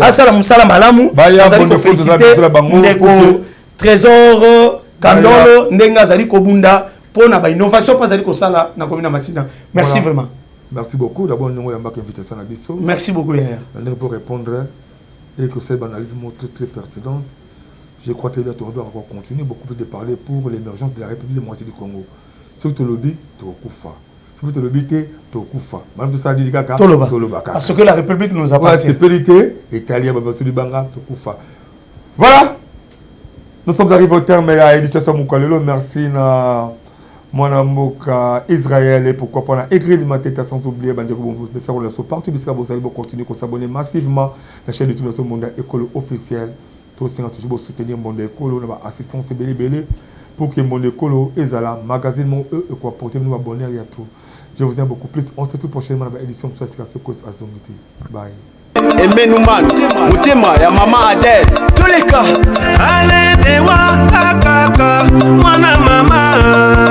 asala mosala malamu azali kofélicité ndeko Trésor Kandolo ndenge azali kobunda po na bainnovation mpo azali kosala na commune ya Masina. Merci vraiment. Merci beaucoup. D'abord nous avons une invitation à Bisso. Merci beaucoup Yaya. Pour répondre et que cette analyse montre très pertinente. Je crois que on doit encore continuer beaucoup plus de parler pour l'émergence de la République de moitié du Congo. Surtout le lobby Tokufa. Surtout le lobby Tokufa. Madame de Sadi Kaka Toloba. Parce que la République nous appartient. C'est périté italien Babasuli Banga Tokufa. Voilà. Nous sommes arrivés au terme de l'édition Moukalelo. Merci à Mouanamoka Israël et pourquoi pas écrit de ma tête sans oublier partout vous allez continuer à s'abonner massivement à la chaîne YouTube de Monde École officielle. Tous toujours soutenir Monde École, assistance belé pour que Monde École et Zala magazine mon et quoi porter nous abonner à tout. Je vous aime beaucoup plus. On se retrouve prochainement dans l'édition de la Zongiti. Bye. Emenouman, Moutema, ya maman Adèle, tous les cas. Allez, dewa, kaka, mwana maman.